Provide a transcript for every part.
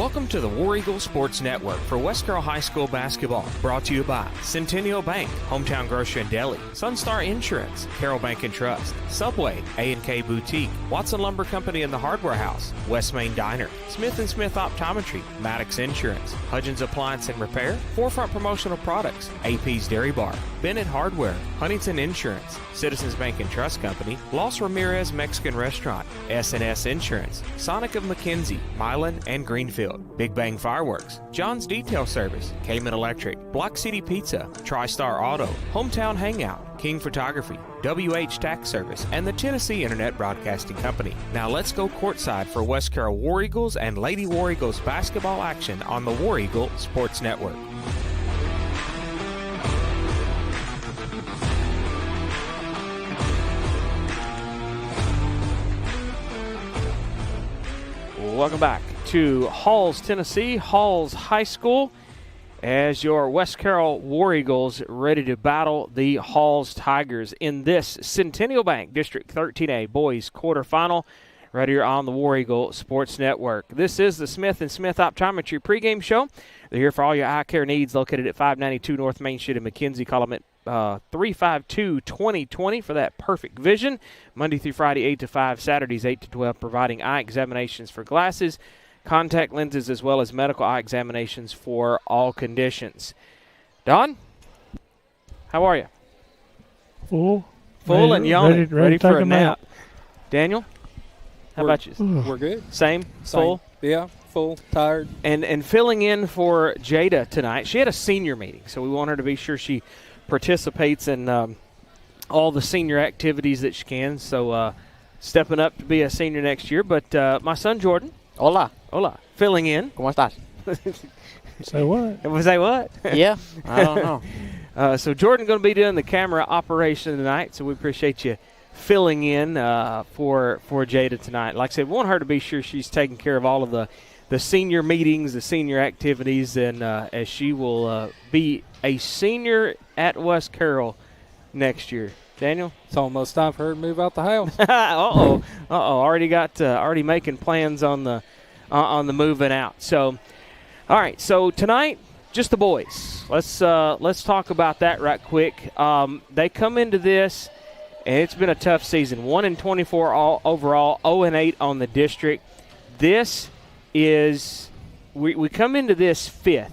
Welcome to the War Eagle Sports Network for West Carroll High School basketball. Brought to you by Centennial Bank, Hometown Grocery and Deli, Sunstar Insurance, Carroll Bank and Trust, Subway, A&K Boutique, Watson Lumber Company and the Hardware House, West Main Diner, Smith & Smith Optometry, Maddox Insurance, Hudgens Appliance and Repair, Forefront Promotional Products, AP's Dairy Bar, Bennett Hardware, Huntington Insurance, Citizens Bank and Trust Company, Los Ramirez Mexican Restaurant, S&S Insurance, Sonic of McKenzie, Milan and Greenfield, Big Bang Fireworks, John's Detail Service, Cayman Electric, Block City Pizza, TriStar Auto, Hometown Hangout, King Photography, WH Tax Service, and the Tennessee Internet Broadcasting Company. Now let's go courtside for West Carroll War Eagles and Lady War Eagles basketball action on the War Eagle Sports Network. Welcome back to Halls, Tennessee, Halls High School, as your West Carroll War Eagles ready to battle the Halls Tigers in this Centennial Bank District 13A boys quarterfinal right here on the War Eagle Sports Network. This is the Smith & Smith Optometry pregame show. They're here for all your eye care needs, located at 592 North Main Street in McKenzie. Call them at 352-2020 for that perfect vision. Monday through Friday, 8 to 5, Saturdays, 8 to 12, providing eye examinations for glasses, contact lenses, as well as medical eye examinations for all conditions. Don, how are you? Full and yawning, ready for a nap. Daniel, how about you? We're good. Same, full? Yeah, full, tired. And filling in for Jada tonight. She had a senior meeting, so we want her to be sure she participates in all the senior activities that she can. So stepping up to be a senior next year. But my son Jordan. Hola. Filling in. ¿Cómo estás? Say what? Say what? Yeah, I don't know. So Jordan going to be doing the camera operation tonight, so we appreciate you filling in for Jada tonight. Like I said, we want her to be sure she's taking care of all of the senior meetings, the senior activities, and as she will be a senior at West Carroll next year. Daniel? It's almost time for her to move out the house. Already making plans on the moving out. So, all right. So tonight, just the boys. Let's talk about that right quick. They come into this, and it's been a tough season. 1-24 overall, 0-8 on the district. This is we come into this 5th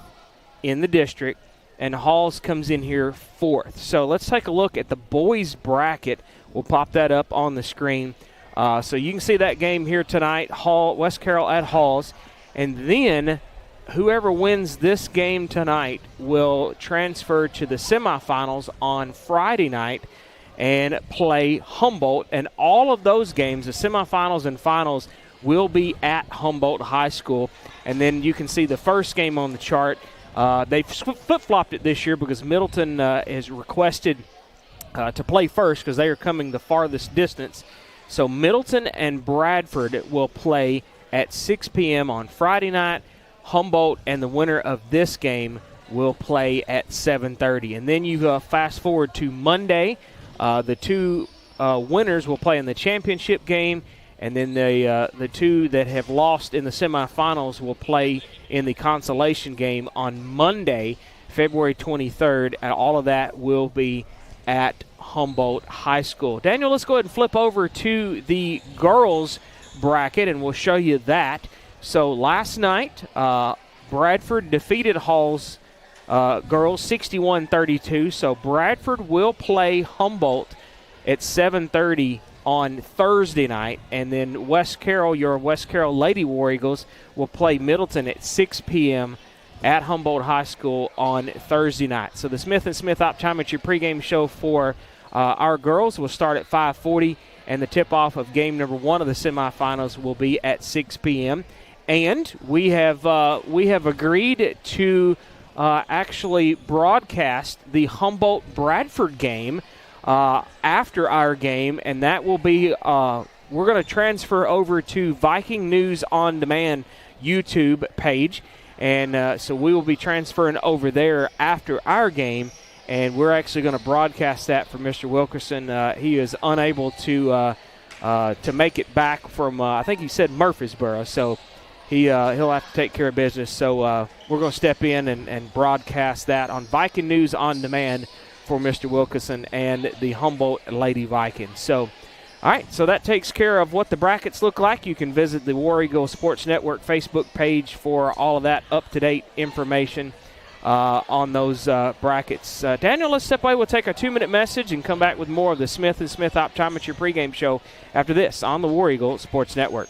in the district, and Halls comes in here 4th. So let's take a look at the boys bracket. We'll pop that up on the screen. So you can see that game here tonight, West Carroll at Halls. And then whoever wins this game tonight will transfer to the semifinals on Friday night and play Humboldt. And all of those games, the semifinals and finals, will be at Humboldt High School. And then you can see the first game on the chart. They've flip-flopped it this year because Middleton has requested to play first because they are coming the farthest distance. So Middleton and Bradford will play at 6 p.m. on Friday night. Humboldt and the winner of this game will play at 7:30. And then you fast forward to Monday. The two winners will play in the championship game. And then the two that have lost in the semifinals will play in the consolation game on Monday, February 23rd, and all of that will be at Humboldt High School. Daniel, let's go ahead and flip over to the girls bracket, and we'll show you that. So last night, Bradford defeated Hall's girls 61-32. So Bradford will play Humboldt at 7:30 on Thursday night, and then West Carroll, your West Carroll Lady War Eagles, will play Middleton at 6 p.m. at Humboldt High School on Thursday night. So the Smith & Smith Optometry pregame show for our girls will start at 5:40, and the tip-off of game number 1 of the semifinals will be at 6 p.m. And we have agreed to actually broadcast the Humboldt-Bradford game after our game, and that will be we're going to transfer over to Viking News On Demand YouTube page, and so we will be transferring over there after our game, and we're actually going to broadcast that for Mr. Wilkerson. He is unable to make it back from I think he said Murfreesboro, so he'll have to take care of business. So we're going to step in and broadcast that on Viking News on Demand for Mr. Wilkinson and the Humboldt Lady Vikings. So, all right, so that takes care of what the brackets look like. You can visit the War Eagle Sports Network Facebook page for all of that up-to-date information on those brackets. Daniel, let's step away. We'll take our 2-minute message and come back with more of the Smith & Smith Optometry pregame show after this on the War Eagle Sports Network.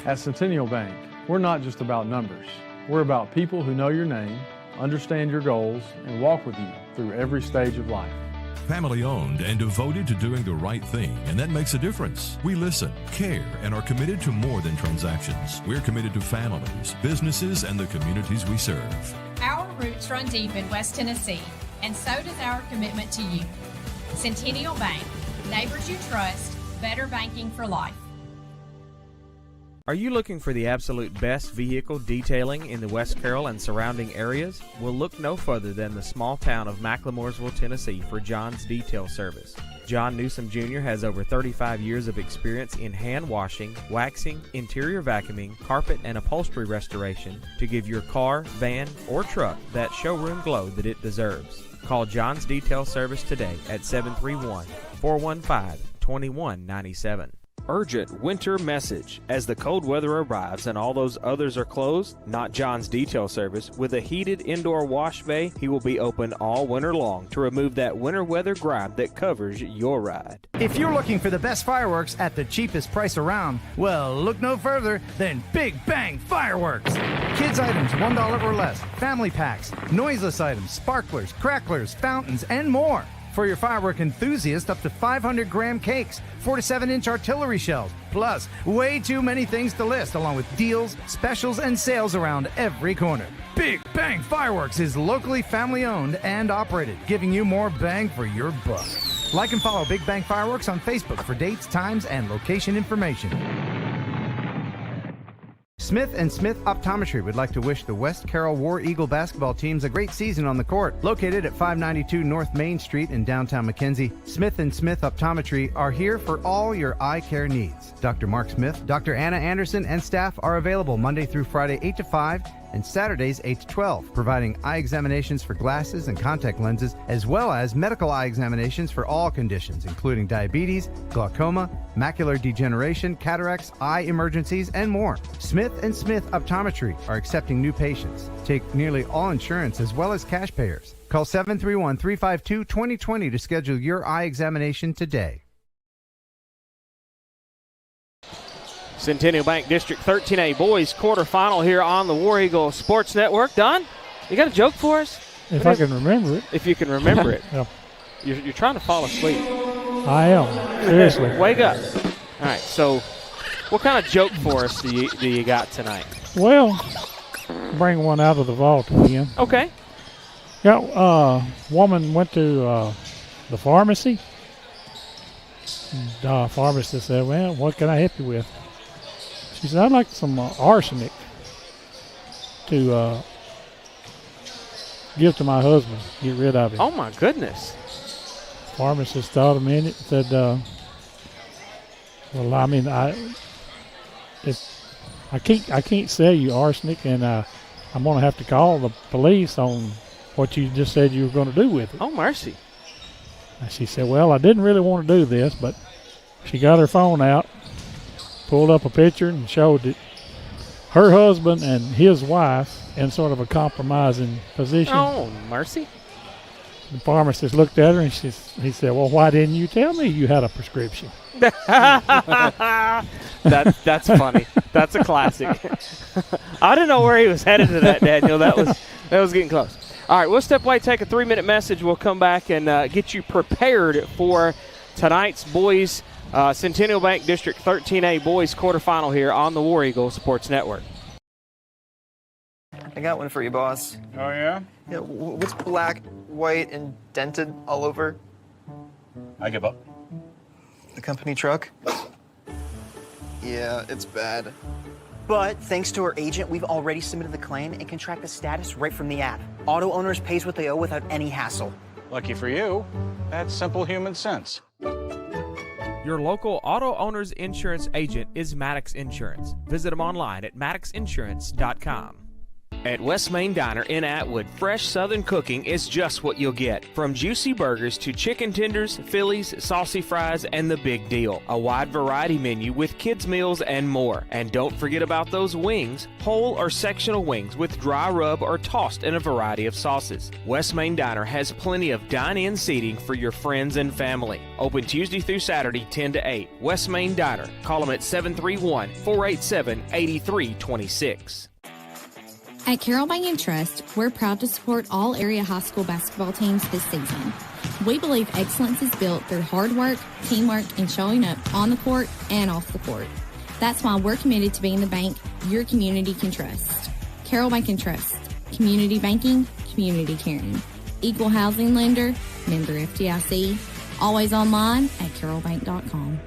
At Centennial Bank, we're not just about numbers. We're about people who know your name, understand your goals, and walk with you through every stage of life. Family owned and devoted to doing the right thing, and that makes a difference. We listen, care, and are committed to more than transactions. We're committed to families, businesses, and the communities we serve. Our roots run deep in West Tennessee, and so does our commitment to you. Centennial Bank, neighbors you trust, better banking for life. Are you looking for the absolute best vehicle detailing in the West Carroll and surrounding areas? Well, look no further than the small town of McLemoresville, Tennessee for John's Detail Service. John Newsom Jr. has over 35 years of experience in hand washing, waxing, interior vacuuming, carpet and upholstery restoration to give your car, van, or truck that showroom glow that it deserves. Call John's Detail Service today at 731-415-2197. Urgent winter message. As the cold weather arrives and all those others are closed, not John's Detail Service. With a heated indoor wash bay, he will be open all winter long to remove that winter weather grime that covers your ride. If you're looking for the best fireworks at the cheapest price around, well, look no further than Big Bang Fireworks. Kids items $1 or less, family packs, noiseless items, sparklers, cracklers, fountains, and more. For your firework enthusiast, up to 500-gram cakes, 4 to 7-inch artillery shells, plus way too many things to list, along with deals, specials, and sales around every corner. Big Bang Fireworks is locally family-owned and operated, giving you more bang for your buck. Like and follow Big Bang Fireworks on Facebook for dates, times, and location information. Smith & Smith Optometry would like to wish the West Carroll War Eagle basketball teams a great season on the court. Located at 592 North Main Street in downtown McKenzie, Smith & Smith Optometry are here for all your eye care needs. Dr. Mark Smith, Dr. Anna Anderson, and staff are available Monday through Friday 8 to 5 and Saturdays 8 to 12, providing eye examinations for glasses and contact lenses, as well as medical eye examinations for all conditions, including diabetes, glaucoma, macular degeneration, cataracts, eye emergencies, and more. Smith & Smith Optometry are accepting new patients. Take nearly all insurance as well as cash payers. Call 731-352-2020 to schedule your eye examination today. Centennial Bank District 13A boys quarterfinal here on the War Eagle Sports Network. Don, you got a joke for us? If I can remember it. If you can remember it. Yeah. You're trying to fall asleep. I am. Seriously. Wake up. All right, so what kind of joke for us do you got tonight? Well, bring one out of the vault again. Okay. Yeah, woman went to the pharmacy. And, pharmacist said, well, what can I help you with? She said, I'd like some arsenic to give to my husband, get rid of it. Oh, my goodness. Pharmacist thought a minute and said, well, I mean, I can't sell you arsenic, and I'm going to have to call the police on what you just said you were going to do with it. Oh, mercy. And she said, well, I didn't really want to do this, but she got her phone out, pulled up a picture and showed it. Her husband and his wife in sort of a compromising position. Oh, mercy. The pharmacist looked at her and he said, well, why didn't you tell me you had a prescription? That's funny. That's a classic. I didn't know where he was headed to that, Daniel. That was getting close. All right, we'll step away, take a 3-minute message. We'll come back and get you prepared for tonight's boys Centennial Bank District 13A boys quarterfinal here on the War Eagle Sports Network. I got one for you, boss. Oh, yeah? Yeah, what's black, white, and dented all over? I give up. The company truck? Yeah, it's bad. But thanks to our agent, we've already submitted the claim and can track the status right from the app. Auto owners pays what they owe without any hassle. Lucky for you, that's simple human sense. Your local auto owner's insurance agent is Maddox Insurance. Visit them online at maddoxinsurance.com. At West Main Diner in Atwood, fresh Southern cooking is just what you'll get. From juicy burgers to chicken tenders, Phillies, saucy fries, and the big deal. A wide variety menu with kids' meals and more. And don't forget about those wings, whole or sectional wings with dry rub or tossed in a variety of sauces. West Main Diner has plenty of dine-in seating for your friends and family. Open Tuesday through Saturday, 10 to 8. West Main Diner. Call them at 731-487-8326. At Carroll Bank and Trust, we're proud to support all area high school basketball teams this season. We believe excellence is built through hard work, teamwork, and showing up on the court and off the court. That's why we're committed to being the bank your community can trust. Carroll Bank and Trust. Community banking, community caring. Equal housing lender, member FDIC. Always online at carrollbank.com.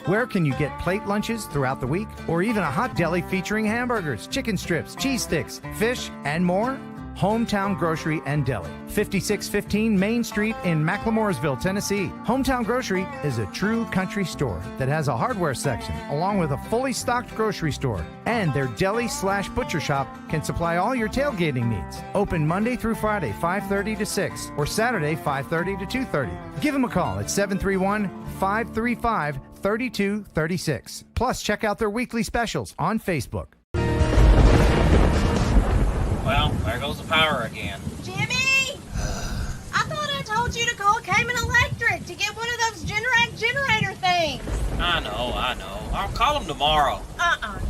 Where can you get plate lunches throughout the week? Or even a hot deli featuring hamburgers, chicken strips, cheese sticks, fish, and more? Hometown Grocery and Deli, 5615 Main Street in McLemoresville, Tennessee. Hometown Grocery is a true country store that has a hardware section along with a fully stocked grocery store. And their deli/butcher shop can supply all your tailgating needs. Open Monday through Friday, 5:30 to 6, or Saturday, 5:30 to 2:30. Give them a call at 731-535-3236. Plus, check out their weekly specials on Facebook. Well, there goes the power again. Jimmy! I thought I told you to call Cayman Electric to get one of those Generac generator things. I know. I'll call them tomorrow.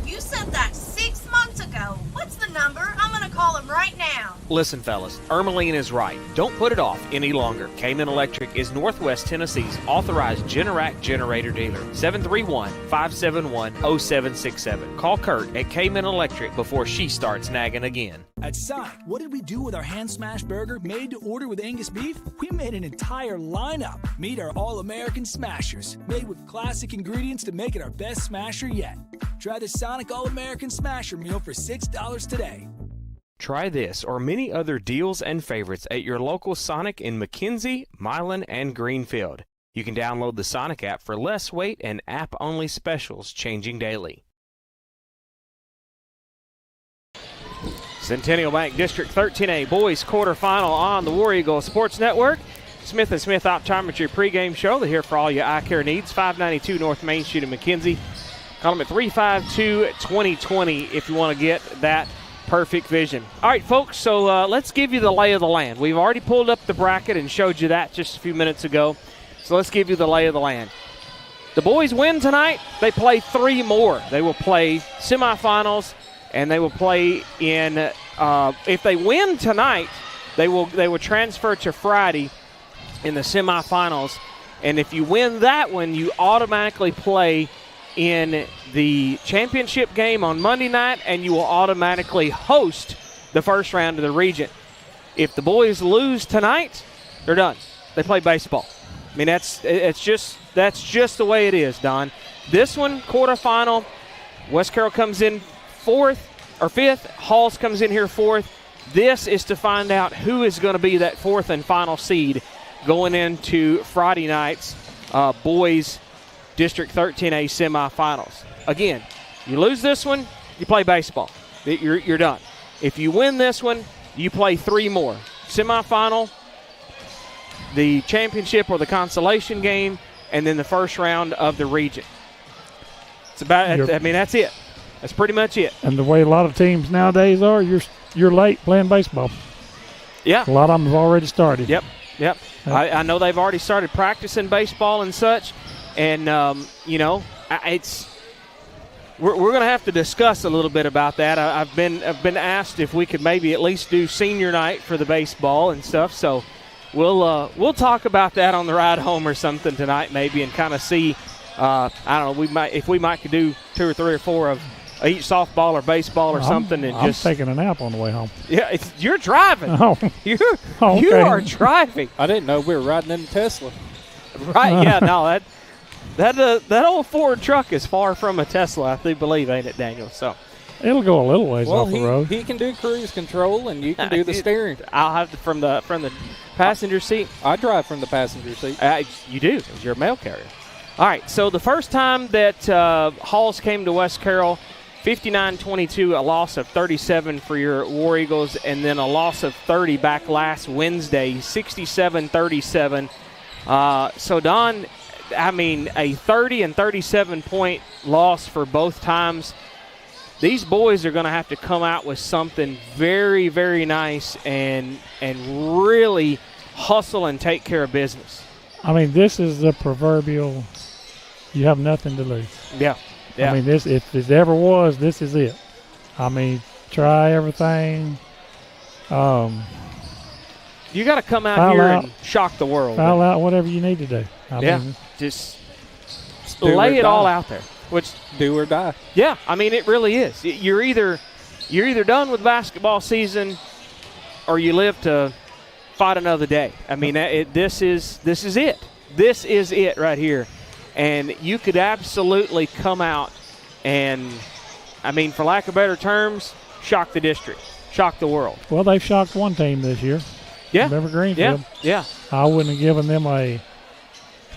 You said that 6 months ago. What's the number? I'm going to call him right now. Listen, fellas, Ermeline is right. Don't put it off any longer. Cayman Electric is Northwest Tennessee's authorized Generac generator dealer. 731-571-0767. Call Kurt at Cayman Electric before she starts nagging again. At Sonic, what did we do with our hand smash burger made to order with Angus beef? We made an entire lineup. Meet our All-American Smashers, made with classic ingredients to make it our best smasher yet. Try the Sonic All-American Smasher meal for $6 today. Try this or many other deals and favorites at your local Sonic in McKenzie, Milan, and Greenfield. You can download the Sonic app for less wait and app-only specials changing daily. Centennial Bank District 13A boys quarterfinal on the War Eagle Sports Network. Smith & Smith Optometry pregame show. They're here for all your eye care needs. 592 North Main Street in McKenzie. Call them at 352-2020 if you want to get that perfect vision. All right, folks, so let's give you the lay of the land. We've already pulled up the bracket and showed you that just a few minutes ago. So let's give you the lay of the land. The boys win tonight. They play 3 more. They will play semifinals, and they will play in if they win tonight, they will transfer to Friday in the semifinals. And if you win that one, you automatically play in the championship game on Monday night, and you will automatically host the first round of the region. If the boys lose tonight, they're done. They play baseball. I mean, that's just the way it is, Don. This one, quarterfinal, West Carroll comes in 4th or 5th. Halls comes in here 4th. This is to find out who is going to be that 4th and final seed going into Friday night's boys District 13A semifinals. Again, you lose this one, you play baseball. You're done. If you win this one, you play 3 more. Semifinal, the championship or the consolation game, and then the first round of the region. It's about. That's it. That's pretty much it. And the way a lot of teams nowadays are, you're late playing baseball. Yeah. A lot of them have already started. Yep. I know they've already started practicing baseball and such. And, we're going to have to discuss a little bit about that. I've been asked if we could maybe at least do senior night for the baseball and stuff. So we'll talk about that on the ride home or something tonight maybe, and kind of see. I don't know. We might could do 2 or 3 or 4 of each softball or baseball or something. And I'm taking a nap on the way home. Yeah, you're driving. Oh. You Okay. are driving. I didn't know we were riding in a Tesla. Right? Yeah. No, that old Ford truck is far from a Tesla, I do believe, ain't it, Daniel? So, It'll go a little ways off the road. He can do cruise control, and you can do the steering. I'll have from the passenger seat. I drive from the passenger seat. You do. You're a mail carrier. All right, so the first time that Halls came to West Carroll, 59-22, a loss of 37 for your War Eagles, and then a loss of 30 back last Wednesday, 67-37. So, Don, I mean, a 30 and 37-point loss for both times. These boys are going to have to come out with something very, very nice and really hustle and take care of business. I mean, this is the proverbial you have nothing to lose. Yeah. Yeah. I mean, this if it ever was, this is it. I mean, try everything. You got to come out here and shock the world. Foul out whatever you need to do. I mean, just lay it all out there. Which do or die. Yeah, I mean it really is. You're either done with basketball season, or you live to fight another day. I mean this is it. This is it right here, and you could absolutely come out and, I mean, for lack of better terms, shock the district, shock the world. Well, they've shocked one team this year. Yeah, remember Greenfield? Yeah. I wouldn't have given them a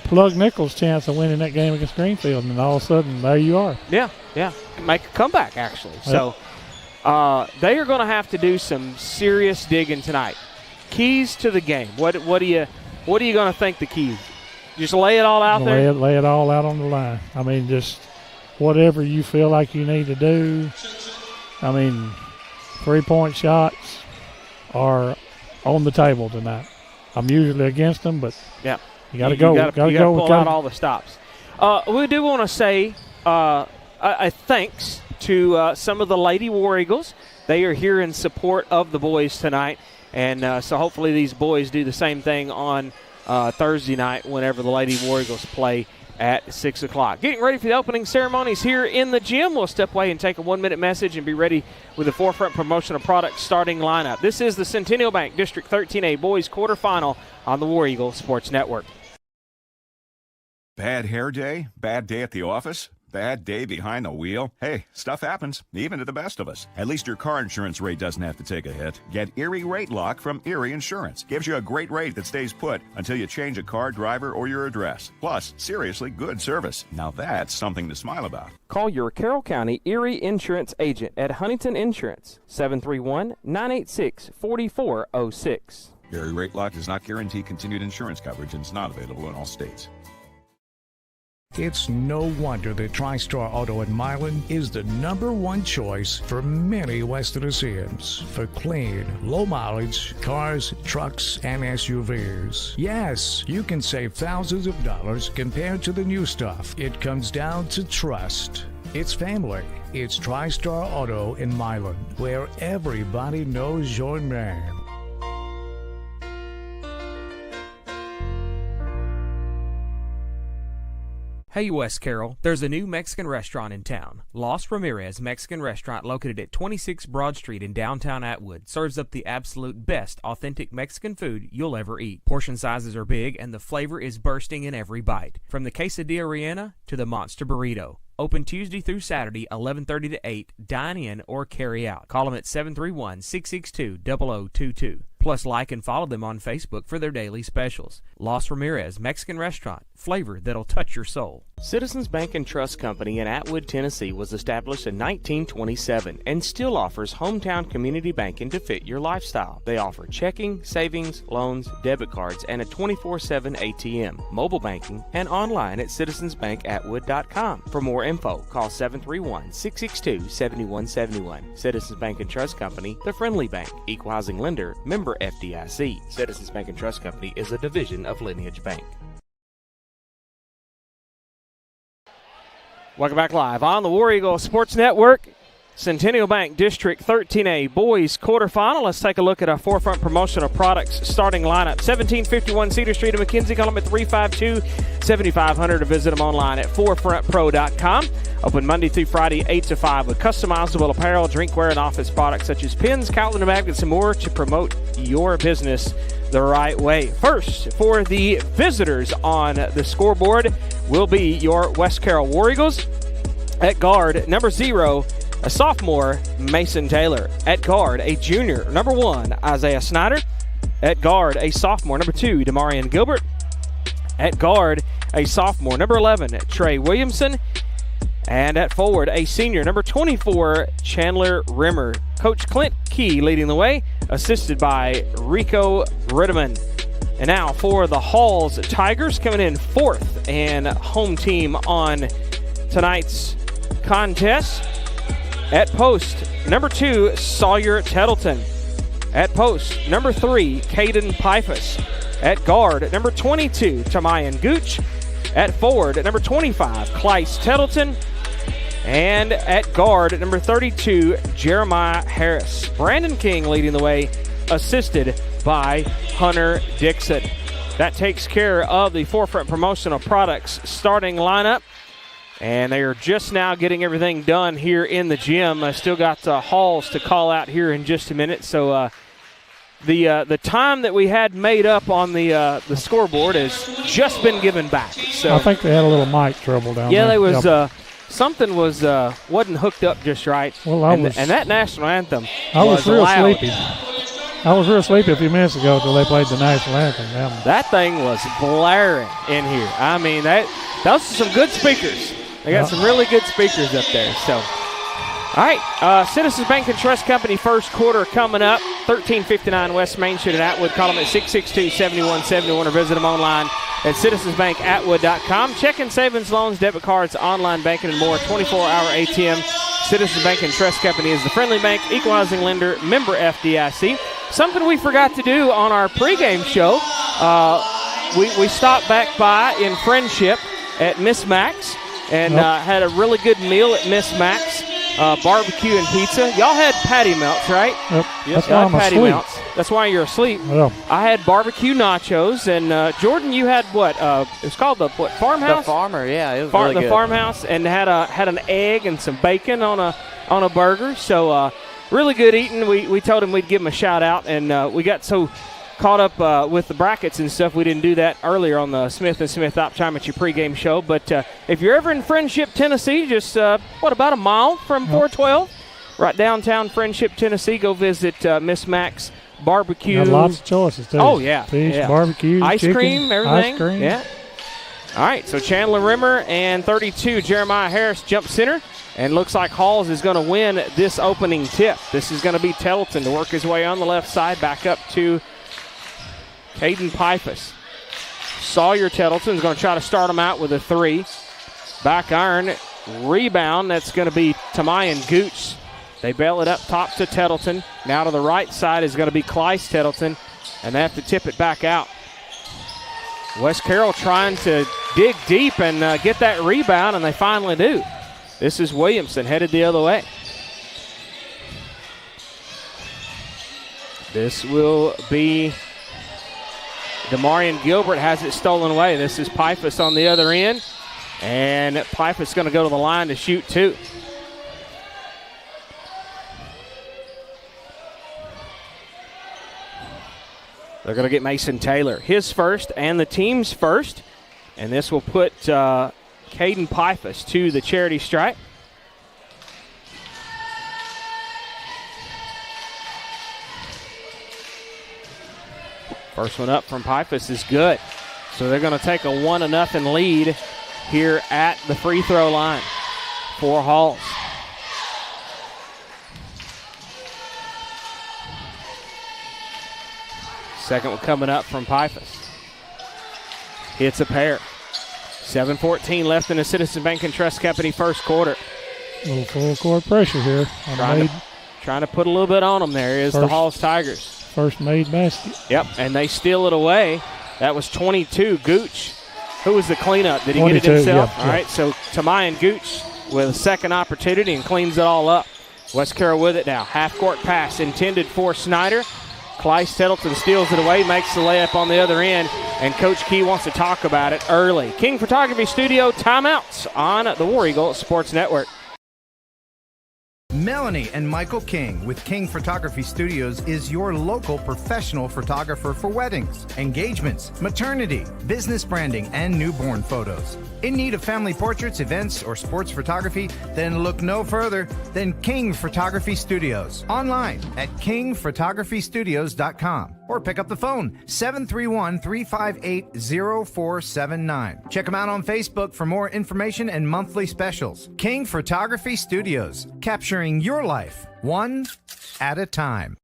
Plug Nichols' chance of winning that game against Greenfield, and all of a sudden, there you are. Yeah. Make a comeback, actually. Yep. So they are going to have to do some serious digging tonight. Keys to the game. What are you going to think the keys? Just lay it all out there? Lay it all out on the line. I mean, just whatever you feel like you need to do. I mean, 3-point shots are on the table tonight. I'm usually against them, but yeah. You got to go. You got to pull out all the stops. We do want to say a thanks to some of the Lady War Eagles. They are here in support of the boys tonight, and so hopefully these boys do the same thing on Thursday night whenever the Lady War Eagles play at 6 o'clock. Getting ready for the opening ceremonies here in the gym. We'll step away and take a 1-minute message and be ready with the Forefront Promotional Products starting lineup. This is the Centennial Bank District 13A Boys quarterfinal on the War Eagle Sports Network. Bad hair day? Bad day at the office? Bad day behind the wheel? Hey, stuff happens, even to the best of us. At least your car insurance rate doesn't have to take a hit. Get Erie Rate Lock from Erie Insurance. Gives you a great rate that stays put until you change a car, driver, or your address. Plus, seriously good service. Now that's something to smile about. Call your Carroll County Erie Insurance agent at Huntington Insurance, 731-986-4406. Erie Rate Lock does not guarantee continued insurance coverage and is not available in all states. It's no wonder that TriStar Auto in Milan is the #1 choice for many West Tennesseans for clean, low-mileage cars, trucks, and SUVs. Yes, you can save thousands of dollars compared to the new stuff. It comes down to trust. It's family. It's TriStar Auto in Milan, where everybody knows your name. Hey West Carroll, there's a new Mexican restaurant in town. Los Ramirez Mexican Restaurant, located at 26 Broad Street in downtown Atwood, serves up the absolute best authentic Mexican food you'll ever eat. Portion sizes are big and the flavor is bursting in every bite. From the quesadilla rellena to the monster burrito. Open Tuesday through Saturday, 11:30 to 8. Dine in or carry out. Call them at 731-662-0022. Plus, like and follow them on Facebook for their daily specials. Los Ramirez Mexican Restaurant. Flavor that'll touch your soul. Citizens Bank and Trust Company in Atwood, Tennessee was established in 1927 and still offers hometown community banking to fit your lifestyle. They offer checking, savings, loans, debit cards, and a 24/7 ATM, mobile banking, and online at citizensbankatwood.com. For more info, call 731-662-7171. Citizens Bank and Trust Company, the friendly bank, equal housing lender, member FDIC. Citizens Bank and Trust Company is a division of Lineage Bank. Welcome back live on the War Eagle Sports Network. Centennial Bank District 13A Boys quarterfinal. Let's take a look at our Forefront Promotional Products starting lineup. 1751 Cedar Street in McKenzie. Call them at 352-7500 or visit them online at forefrontpro.com. Open Monday through Friday, 8 to 5 with customizable apparel, drinkware, and office products such as pins, calendar magnets, and more to promote your business the right way. First, for the visitors on the scoreboard will be your West Carroll War Eagles. At guard, number 0, a sophomore, Mason Taylor. At guard, a junior, number 1, Isaiah Snyder. At guard, a sophomore, number 2, Demarion Gilbert. At guard, a sophomore, number 11, Trey Williamson. And at forward, a senior, number 24, Chandler Rimmer. Coach Clint Key leading the way, assisted by Rico Ritteman. And now for the Halls Tigers, coming in 4th and home team on tonight's contest. At post, number 2, Sawyer Tettleton. At post, number 3, Caden Pifus. At guard, number 22, Tamayan Gooch. At forward, number 25, Clyce Tettleton. And at guard, number 32, Jeremiah Harris. Brandon King leading the way, assisted by Hunter Dixon. That takes care of the Forefront Promotional Products starting lineup. And they are just now getting everything done here in the gym. I still got Halls to call out here in just a minute. So the time that we had made up on the scoreboard has just been given back. So I think they had a little mic trouble down there. Yeah, there was something wasn't hooked up just right. Well, and that national anthem I was real loud. sleepy. I was real sleepy a few minutes ago until they played the national anthem. That thing was blaring in here. I mean, those are some good speakers. They got some really good speakers up there. So, all right, Citizens Bank and Trust Company first quarter coming up. 1359 West Main Street in Atwood. Call them at 662-7171 or visit them online at citizensbankatwood.com. Checking, savings, loans, debit cards, online banking, and more. 24-hour ATM. Citizens Bank and Trust Company is the friendly bank, equalizing lender, member FDIC. Something we forgot to do on our pregame show, we stopped back by in Friendship at Miss Mac's and had a really good meal at Miss Mac's. Barbecue and pizza. Y'all had patty melts, right? Yep. Yes, That's why I'm patty asleep. melts. That's why you're asleep. Well. I had barbecue nachos, and Jordan, you had what? It's called the farmhouse. The farmer, yeah, it was really the good. farmhouse, and had an egg and some bacon on a burger. So really good eating. We told him we'd give him a shout out, and we got so caught up with the brackets and stuff. We didn't do that earlier on the Smith & Smith Optometry pregame show. But if you're ever in Friendship, Tennessee, just, about a mile from 412, right downtown Friendship, Tennessee, go visit Miss Mac's Barbecue. Got lots of choices, too. Oh, yeah. Fish, barbecue, ice chicken, cream, everything. Ice cream. Yeah. All right, so Chandler Rimmer and 32, Jeremiah Harris, jump center. And looks like Halls is going to win this opening tip. This is going to be Tettleton to work his way on the left side, back up to Caden Pifus. Sawyer Tettleton is going to try to start him out with a 3. Back iron, rebound. That's going to be Tamayan Gooch. They bail it up top to Tettleton. Now to the right side is going to be Clyce Tettleton, and they have to tip it back out. West Carroll trying to dig deep and get that rebound, and they finally do. This is Williamson headed the other way. This will be Demarion Gilbert has it stolen away. This is Pifus on the other end. And Pifus going to go to the line to shoot 2. They're going to get Mason Taylor, his first and the team's first. And this will put Caden Pifus to the charity stripe. First one up from Pifus is good. So they're going to take a 1-0 lead here at the free throw line for Halls. Second one coming up from Pifus. Hits a pair. 7:14 left in the Citizen Bank and Trust Company first quarter. A little full court pressure here. Trying to put a little bit on them there is the Halls Tigers. First made basket. Yep, and they steal it away. That was 22. Gooch, who was the cleanup? Did he get it 22, himself? yeah, All right, so Tamayan Gooch with a second opportunity and cleans it all up. West Carroll with it now. Half-court pass intended for Snyder. Clyce Tettleton steals it away, makes the layup on the other end, and Coach Key wants to talk about it early. King Photography Studio timeouts on the War Eagle Sports Network. Melanie and Michael King with King Photography Studios is your local professional photographer for weddings, engagements, maternity, business branding, and newborn photos. In need of family portraits, events, or sports photography? Then look no further than King Photography Studios. Online at kingphotographystudios.com or pick up the phone 731-358-0479. Check them out on Facebook for more information and monthly specials. King Photography Studios, capturing your life one at a time.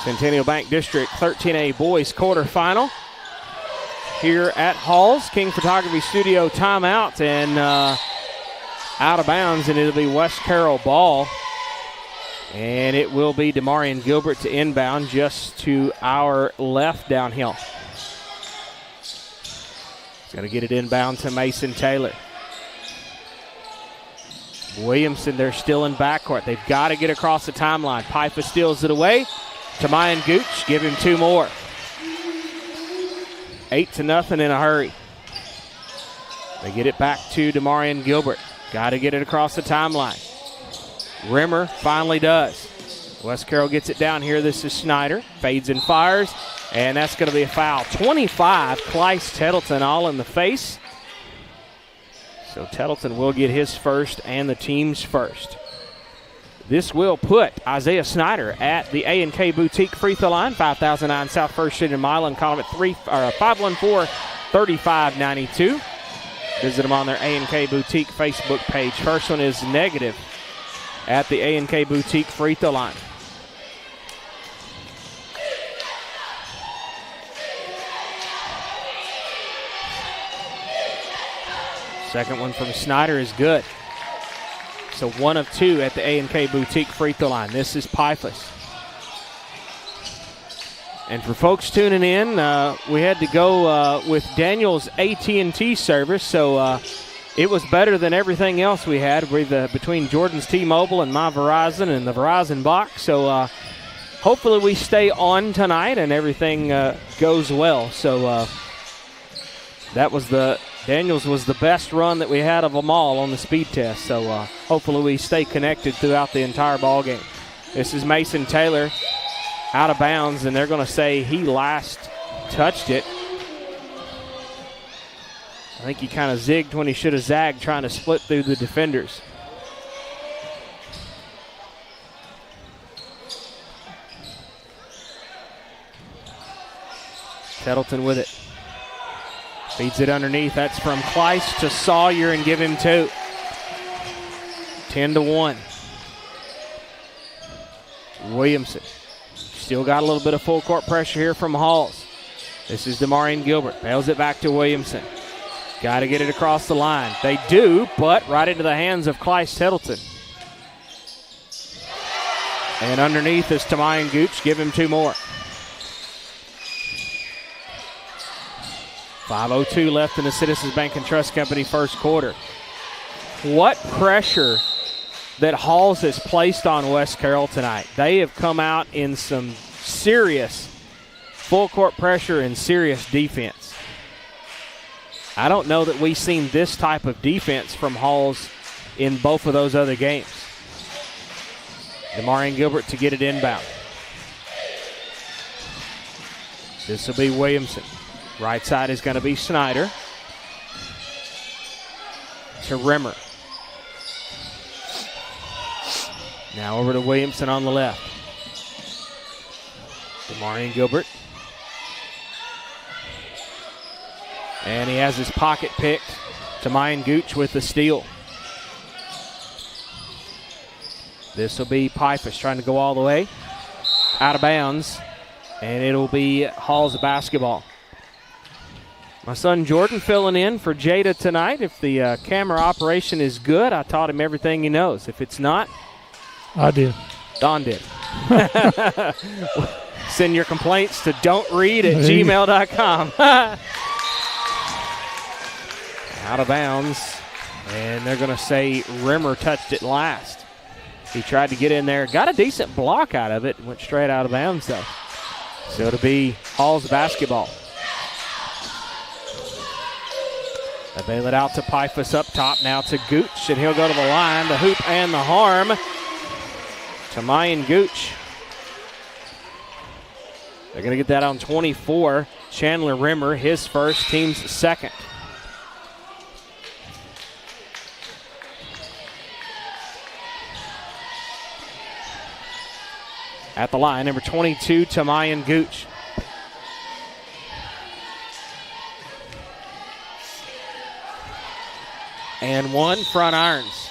Centennial Bank District 13A Boys quarterfinal here at Halls. King Photography Studio timeout and out of bounds, and it'll be West Carroll ball. And it will be Demarion Gilbert to inbound just to our left downhill. He's going to get it inbound to Mason Taylor. Williamson, they're still in backcourt. They've got to get across the timeline. Pipa steals it away. Tamayan Gooch, give him 2 more. 8-0 in a hurry. They get it back to Demarion Gilbert. Got to get it across the timeline. Rimmer finally does. West Carroll gets it down here. This is Snyder. Fades and fires, and that's going to be a foul. 25, Clyce Tettleton all in the face. So Tettleton will get his first and the team's first. This will put Isaiah Snyder at the A&K Boutique free throw line, 5009 South First Street in Milan. Call him at 514-3592. Visit them on their A&K Boutique Facebook page. First one is negative at the A&K Boutique free throw line. Second one from Snyder is good. So 1 of 2 at the A&K Boutique free throw line. This is Pifus. And for folks tuning in, we had to go with Daniel's AT&T service, so it was better than everything else we had with, between Jordan's T-Mobile and my Verizon and the Verizon box. So hopefully we stay on tonight and everything goes well. So that was Daniels was the best run that we had of them all on the speed test. So hopefully we stay connected throughout the entire ball game. This is Mason Taylor out of bounds, and they're going to say he last touched it. I think he kind of zigged when he should have zagged, trying to split through the defenders. Tettleton with it. Feeds it underneath. That's from Clyce to Sawyer and give him 2. 10-1. Williamson. Still got a little bit of full court pressure here from Halls. This is Demarion Gilbert. Bails it back to Williamson. Got to get it across the line. They do, but right into the hands of Clyce Tettleton. And underneath is Tamayan Gooch. Give him 2 more. 5:02 left in the Citizens Bank and Trust Company first quarter. What pressure that Halls has placed on West Carroll tonight. They have come out in some serious full court pressure and serious defense. I don't know that we've seen this type of defense from Halls in both of those other games. Demarion Gilbert to get it inbound. This will be Williamson. Right side is going to be Snyder. To Rimmer. Now over to Williamson on the left. Demarion Gilbert. And he has his pocket picked. Tamayan Gooch with the steal. This will be Pifus trying to go all the way. Out of bounds. And it'll be Halls basketball. My son Jordan filling in for Jada tonight. If the camera operation is good, I taught him everything he knows. If it's not, I did. Don did. Send your complaints to don'tread@gmail.com. Out of bounds. And they're going to say Rimmer touched it last. He tried to get in there. Got a decent block out of it. Went straight out of bounds, though. So it'll be Halls basketball. They bail it out to Pifus up top, now to Gooch, and he'll go to the line, the hoop and the harm to Mayan Gooch. They're going to get that on 24. Chandler Rimmer, his first, team's second. At the line, number 22, Tamayan Gooch. And one, front irons.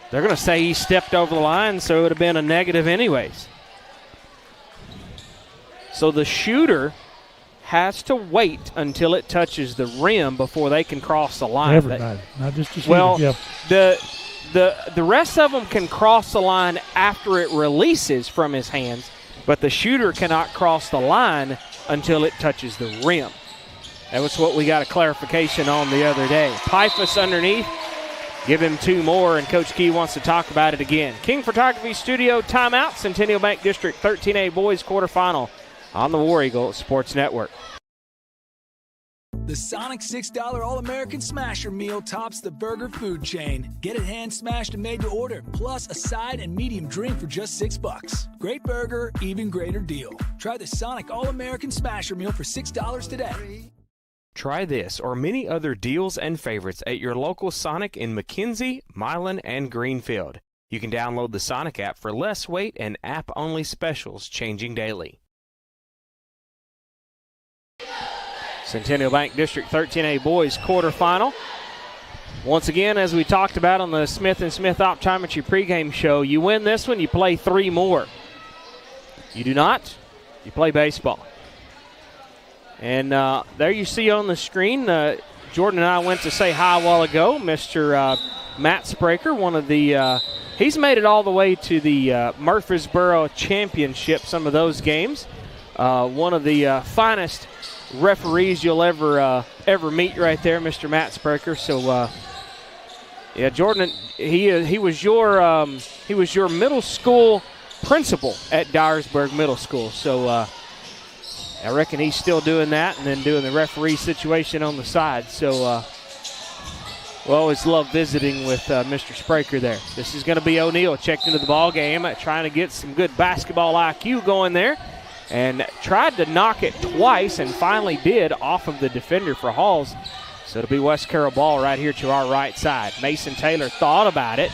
They're going to say he stepped over the line, so it would have been a negative anyways. So the shooter has to wait until it touches the rim before they can cross the line. Everybody, not just the shooter. Well, yep. the rest of them can cross the line after it releases from his hands, but the shooter cannot cross the line until it touches the rim. That was what we got a clarification on the other day. Pifus underneath. Give him two more, and Coach Key wants to talk about it again. King Photography Studio timeout. Centennial Bank District 13A boys quarterfinal on the War Eagle Sports Network. The Sonic $6 All-American Smasher meal tops the burger food chain. Get it hand-smashed and made to order, plus a side and medium drink for just $6. Great burger, even greater deal. Try the Sonic All-American Smasher meal for $6 today. Try this or many other deals and favorites at your local Sonic in McKenzie, Milan, and Greenfield. You can download the Sonic app for less wait and app-only specials changing daily. Centennial Bank District 13A boys quarterfinal. Once again, as we talked about on the Smith & Smith Optometry pregame show, you win this one, you play three more. You do not, you play baseball. And there you see on the screen, Jordan and I went to say hi a while ago. Mr. Matt Spraker, one of the, he's made it all the way to the Murfreesboro Championship, some of those games. One of the finest referees you'll ever meet right there, Mr. Matt Spraker. So, yeah, Jordan, he was your middle school principal at Dyersburg Middle School. So, I reckon he's still doing that and then doing the referee situation on the side. So we always love visiting with Mr. Spraker there. This is going to be O'Neal checked into the ball game, trying to get some good basketball IQ going there, and tried to knock it twice and finally did off of the defender for Halls. So it'll be West Carroll ball right here to our right side. Mason Taylor thought about it,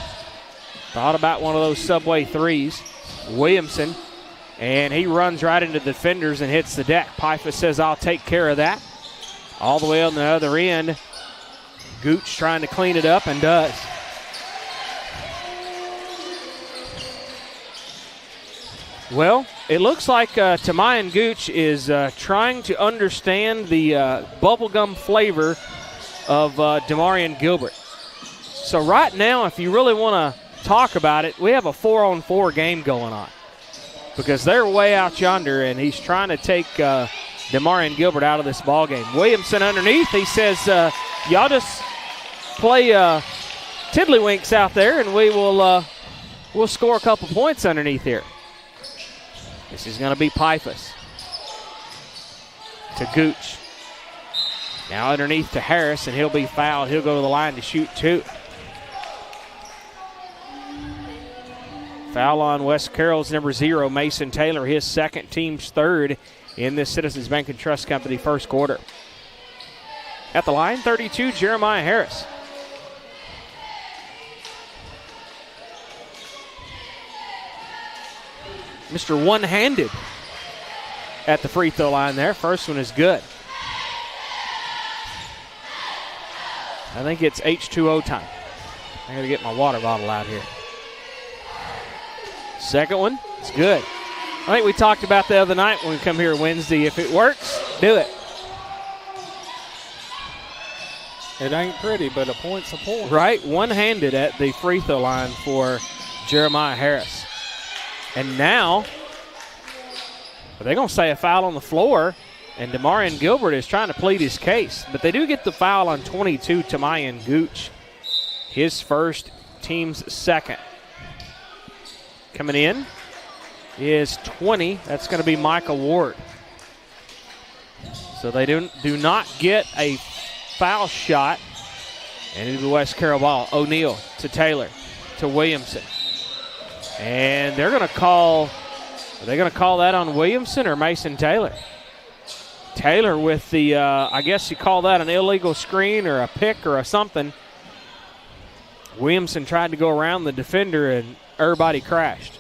thought about one of those subway threes. Williamson. And he runs right into the defenders and hits the deck. Pifus says, I'll take care of that. All the way on the other end, Gooch trying to clean it up and does. Well, it looks like Tamayan Gooch is trying to understand the bubblegum flavor of Demarion Gilbert. So right now, if you really want to talk about it, we have a 4-on-4 game going on, because they're way out yonder, and he's trying to take Demarion Gilbert out of this ball game. Williamson underneath. He says, y'all just play tiddlywinks out there, and we'll score a couple points underneath here. This is going to be Pifus to Gooch. Now underneath to Harris, and he'll be fouled. He'll go to the line to shoot two. Foul on West Carroll's number 0, Mason Taylor, his second, team's third in this Citizens Bank and Trust Company first quarter. At the line, 32, Jeremiah Harris. Mr. One-handed at the free throw line there. First one is good. I think it's H2O time. I gotta get my water bottle out here. Second one, it's good. I think we talked about the other night when we come here Wednesday. If it works, do it. It ain't pretty, but a point's a point. Right, one-handed at the free throw line for Jeremiah Harris. And now, they're going to say a foul on the floor, and Demarion Gilbert is trying to plead his case. But they do get the foul on 22, Tamayan Gooch. His first, team's second. Coming in is 20. That's going to be Michael Ward. So they do not get a foul shot. And into the West Carroll ball. O'Neal to Taylor to Williamson. And they're going to call, are they going to call that on Williamson or Mason Taylor? Taylor with the, I guess you call that an illegal screen or a pick or a something. Williamson tried to go around the defender and everybody crashed.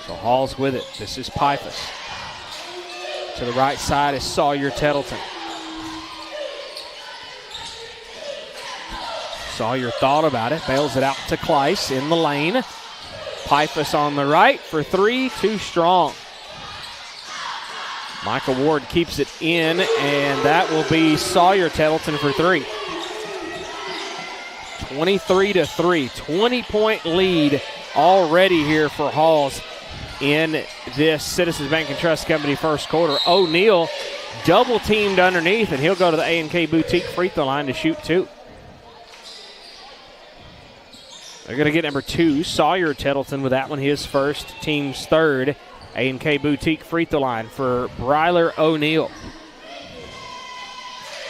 So Hall's with it. This is Pifus. To the right side is Sawyer-Tettleton. Sawyer thought about it, bails it out to Kleiss in the lane. Pifus on the right for three, too strong. Michael Ward keeps it in, and that will be Sawyer-Tettleton for three. 23-3, 20-point lead already here for Halls in this Citizens Bank and Trust Company first quarter. O'Neal double teamed underneath, and he'll go to the A&K Boutique free throw line to shoot two. They're going to get number two, Sawyer-Tettleton, with that one, his first, team's third. A&K Boutique free throw line for Bryler O'Neal.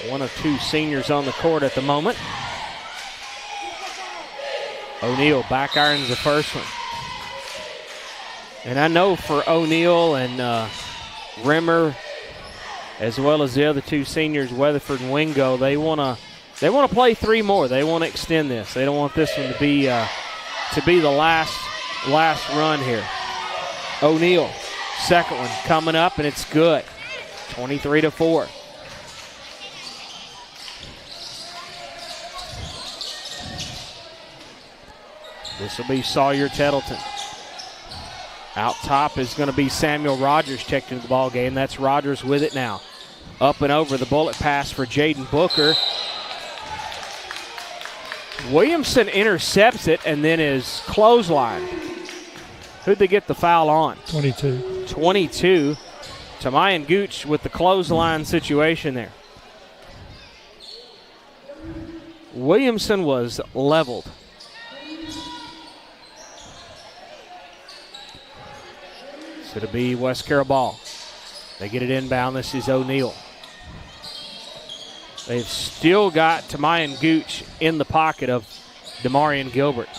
One of two seniors on the court at the moment. O'Neal back irons the first one. And I know for O'Neal and Rimmer, as well as the other two seniors, Weatherford and Wingo, they want to play three more. They want to extend this. They don't want this one to be the last run here. O'Neal, second one coming up, and it's good. 23-4. This will be Sawyer-Tettleton. Out top is going to be Samuel Rogers checked into the ball game. That's Rogers with it now. Up and over the bullet pass for Jaden Booker. Williamson intercepts it and then is clothesline. Who'd they get the foul on? 22. 22. Tamayan Gooch with the clothesline situation there. Williamson was leveled. So it'll be West Carroll ball. They get it inbound. This is O'Neal. They've still got Tamayan Gooch in the pocket of Demarion Gilbert.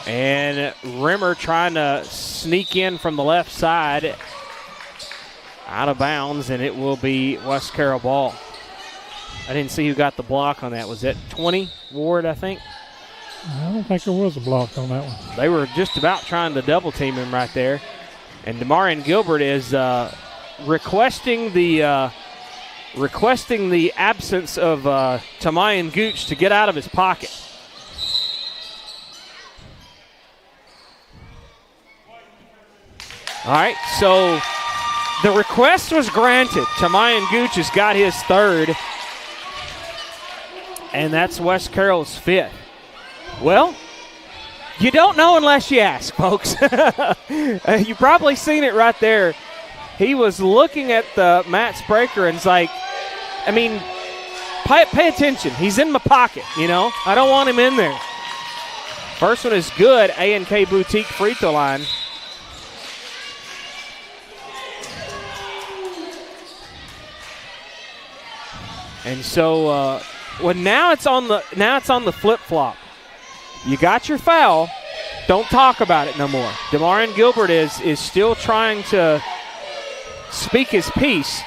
And Rimmer trying to sneak in from the left side. Out of bounds, and it will be West Carroll ball. I didn't see who got the block on that. Was it 20, Ward, I think? I don't think there was a block on that one. They were just about trying to double team him right there. And Demarion Gilbert is requesting the absence of Tamayan Gooch to get out of his pocket. All right, so the request was granted. Tamayan Gooch has got his third, and that's West Carroll's fifth. Well, you don't know unless you ask, folks. You've probably seen it right there. He was looking at the Matt Spraker and it's like, I mean, pay attention. He's in my pocket, you know. I don't want him in there. First one is good. A&K Boutique free throw line. And so, well, now it's on the flip-flop. You got your foul. Don't talk about it no more. Demarion Gilbert is still trying to speak his piece,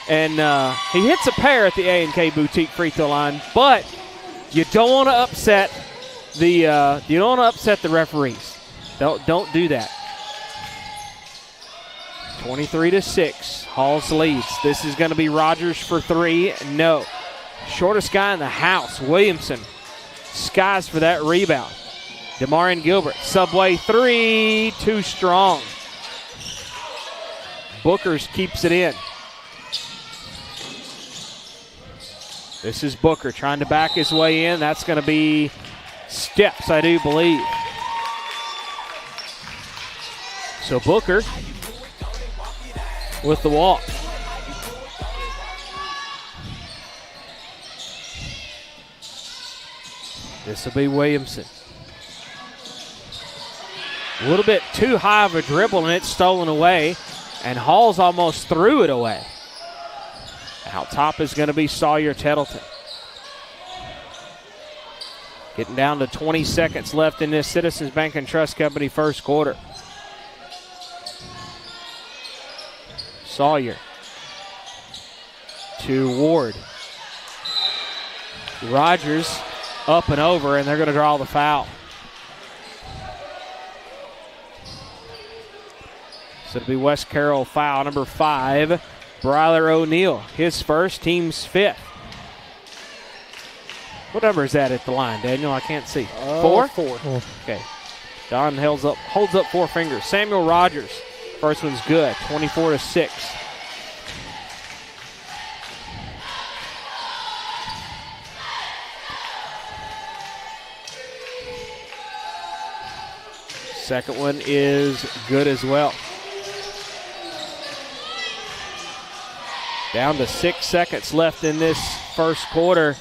and he hits a pair at the A&K Boutique free throw line. But you don't want to upset the referees. Don't do that. 23-6. Halls leads. This is going to be Rogers for three. No. Shortest guy in the house, Williamson. Skies for that rebound. Demarion Gilbert, subway three, too strong. Booker's keeps it in. This is Booker trying to back his way in. That's going to be steps, I do believe. So Booker with the walk. This will be Williamson. A little bit too high of a dribble, and it's stolen away. And Halls almost threw it away. Out top is going to be Sawyer Tettleton. Getting down to 20 seconds left in this Citizens Bank and Trust Company first quarter. Sawyer to Ward. Rogers up and over, and they're going to draw the foul. So it'll be West Carroll foul number 5. Bryler O'Neal, his first, team's 5th. What number is that at the line, Daniel? I can't see. 4? 4. Okay. Don holds up 4 fingers. Samuel Rogers, first one's good, 24-6. Second one is good as well. Down to 6 seconds left in this first quarter.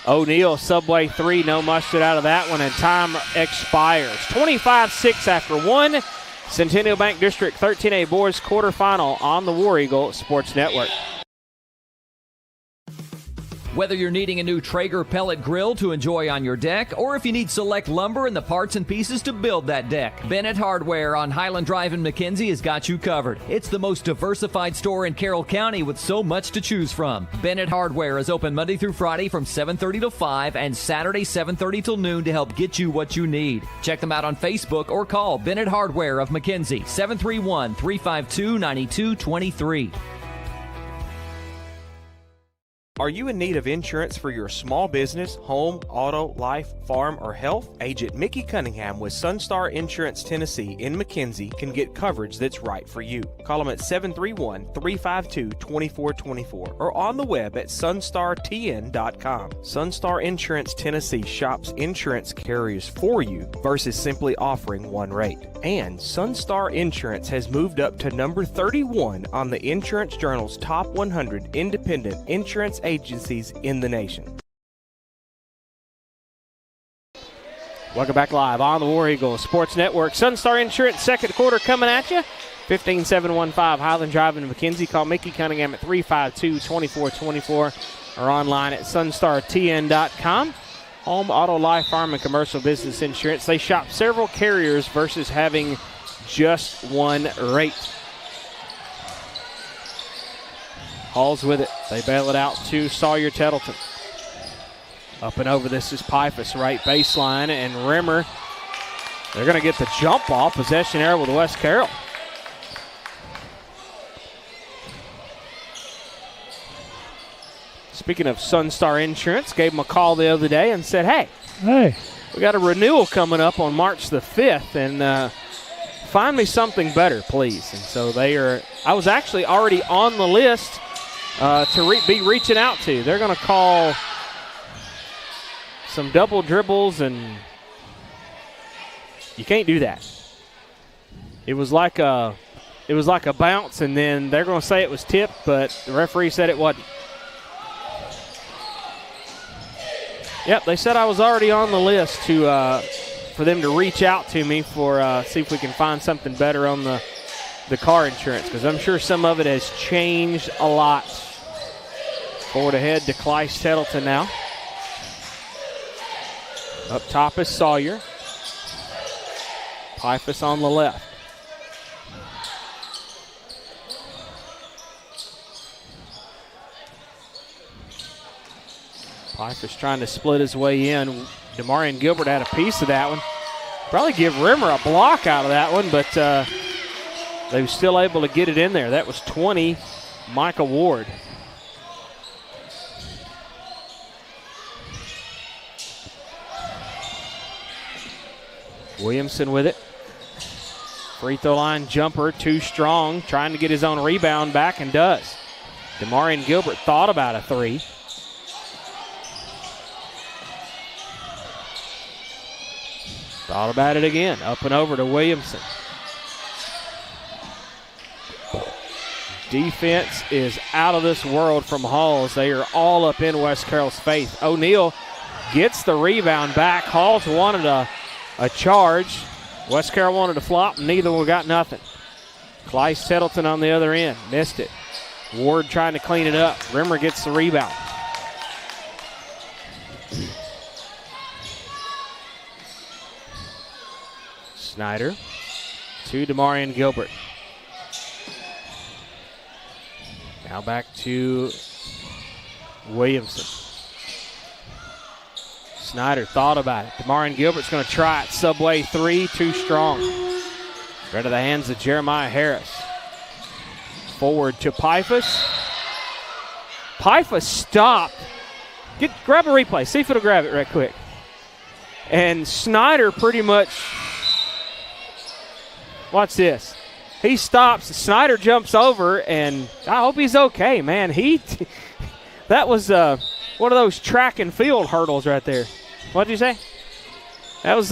O'Neal, Subway 3, no mustard out of that one, and time expires. 25-6 after 1. Centennial Bank District 13A Boys quarterfinal on the War Eagle Sports Network. Whether you're needing a new Traeger pellet grill to enjoy on your deck, or if you need select lumber and the parts and pieces to build that deck, Bennett Hardware on Highland Drive in McKenzie has got you covered. It's the most diversified store in Carroll County with so much to choose from. Bennett Hardware is open Monday through Friday from 7:30 to 5 and Saturday 7:30 till noon to help get you what you need. Check them out on Facebook or call Bennett Hardware of McKenzie, 731-352-9223. Are you in need of insurance for your small business, home, auto, life, farm, or health? Agent Mickey Cunningham with Sunstar Insurance Tennessee in McKenzie can get coverage that's right for you. Call them at 731-352-2424 or on the web at sunstartn.com. Sunstar Insurance Tennessee shops insurance carriers for you versus simply offering one rate. And Sunstar Insurance has moved up to number 31 on the Insurance Journal's top 100 independent insurance agencies in the nation. Welcome back live on the War Eagle Sports Network. Sunstar Insurance second quarter coming at you. 15715 Highland Drive in McKenzie. Call Mickey Cunningham at 352-2424 or online at sunstartn.com. Home, auto, life, farm, and commercial business insurance. They shop several carriers versus having just one rate. Hall's with it. They bail it out to Sawyer Tettleton. Up and over, this is Pifus, right baseline, and Rimmer. They're going to get the jump ball. Possession error with West Carroll. Speaking of Sunstar Insurance, gave them a call the other day and said, hey, we got a renewal coming up on March the 5th, and find me something better, please. And so I was actually already on the list to be reaching out to. They're going to call some double dribbles, and you can't do that. It was like a bounce, and then they're going to say it was tipped, but the referee said it wasn't. Yep, they said I was already on the list for them to reach out to me for see if we can find something better on the car insurance, because I'm sure some of it has changed a lot. Forward ahead to Clyce Tettleton now. Up top is Sawyer. Pifus on the left. Pifus trying to split his way in. Demarion Gilbert had a piece of that one. Probably give Rimmer a block out of that one, but they were still able to get it in there. That was 20, Micah Ward. Williamson with it. Free throw line jumper, too strong, trying to get his own rebound back, and does. Demarion Gilbert thought about a three. Thought about it again. Up and over to Williamson. Defense is out of this world from Halls. They are all up in West Carroll's face. O'Neal gets the rebound back. Halls wanted a charge. West Carroll wanted to flop, and neither one got nothing. Clyce Tettleton on the other end. Missed it. Ward trying to clean it up. Rimmer gets the rebound. Snyder to Demarion Gilbert. Now back to Williamson. Snyder thought about it. Demarion Gilbert's going to try it. Subway three, too strong. Right to the hands of Jeremiah Harris. Forward to Pifus. Pifus stopped. Grab a replay. See if it'll grab it right quick. And Snyder pretty much, watch this. He stops. Snyder jumps over, and I hope he's okay, man. That was one of those track and field hurdles right there. What'd you say? That was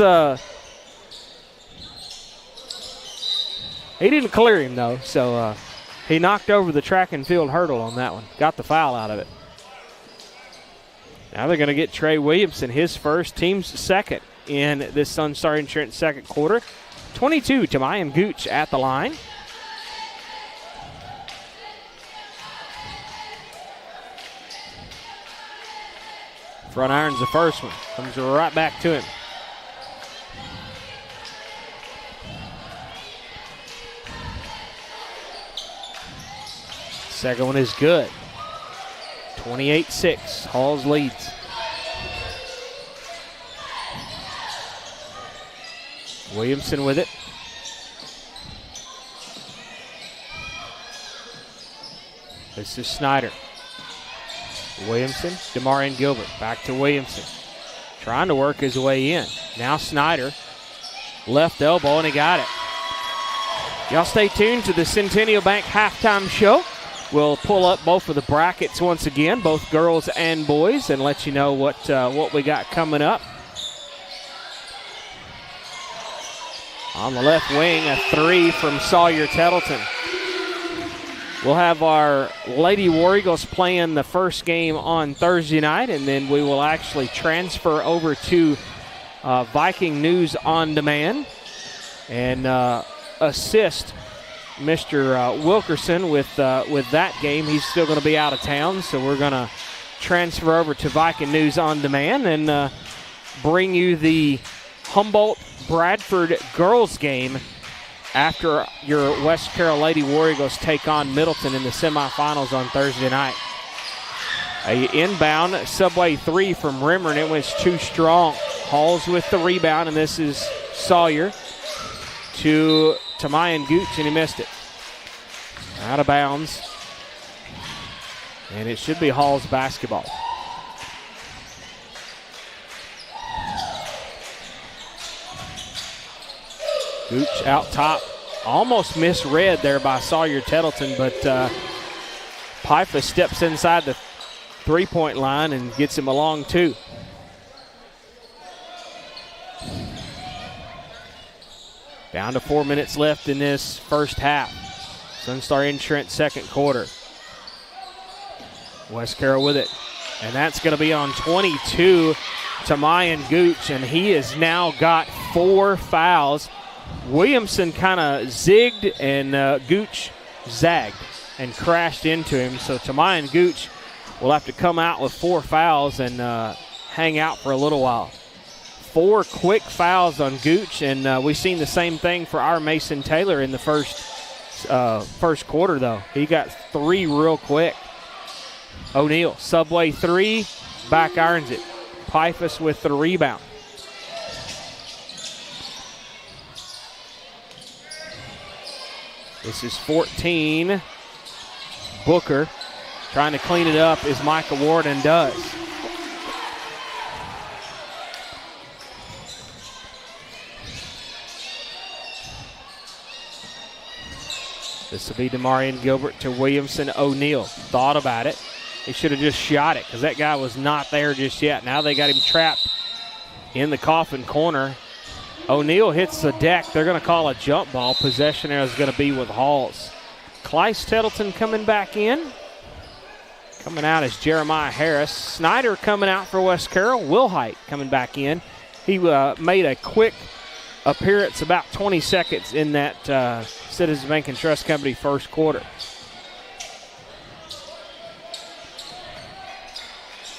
he didn't clear him though, so he knocked over the track and field hurdle on that one. Got the foul out of it. Now they're going to get Trey Williamson, his first, team's second in this Sunstar Insurance second quarter. 22 to Mayan Gooch at the line. Front iron's the first one. Comes right back to him. Second one is good. 28-6. Halls leads. Williamson with it. This is Snyder. Williamson, Demarion Gilbert. Back to Williamson. Trying to work his way in. Now Snyder. Left elbow, and he got it. Y'all stay tuned to the Centennial Bank halftime show. We'll pull up both of the brackets once again, both girls and boys, and let you know what we got coming up. On the left wing, a three from Sawyer Tettleton. We'll have our Lady War Eagles playing the first game on Thursday night, and then we will actually transfer over to Viking News On Demand and assist Mr. Wilkerson with that game. He's still going to be out of town, so we're going to transfer over to Viking News On Demand and bring you the Humboldt-Bradford girls game after your West Carroll Lady War Eagles take on Middleton in the semifinals on Thursday night. A inbound Subway three from Rimmer, and it was too strong. Halls with the rebound, and this is Sawyer to Mayan Gooch, and he missed it. Out of bounds. And it should be Hall's basketball. Gooch out top. Almost misread there by Sawyer Tettleton, but Pifus steps inside the three-point line and gets him along too. Down to 4 minutes left in this first half. Sunstar Insurance second quarter. West Carroll with it. And that's going to be on 22 to Mayan Gooch, and he has now got 4 fouls. Williamson kind of zigged, and Gooch zagged and crashed into him. So Tamayan Gooch will have to come out with 4 fouls and hang out for a little while. 4 quick fouls on Gooch, and we've seen the same thing for our Mason Taylor in the first quarter, though. He got 3 real quick. O'Neal, Subway 3, back irons it. Pifus with the rebound. This is 14. Booker trying to clean it up is Micah Ward, and does. This will be Demarion Gilbert to Williamson. O'Neal thought about it. He should have just shot it because that guy was not there just yet. Now they got him trapped in the coffin corner. O'Neal hits the deck. They're going to call a jump ball. Possession is going to be with Halls. Clyce Tettleton coming back in. Coming out is Jeremiah Harris. Snyder coming out for West Carroll. Wilhite coming back in. He made a quick appearance about 20 seconds in that Citizens Bank and Trust Company first quarter.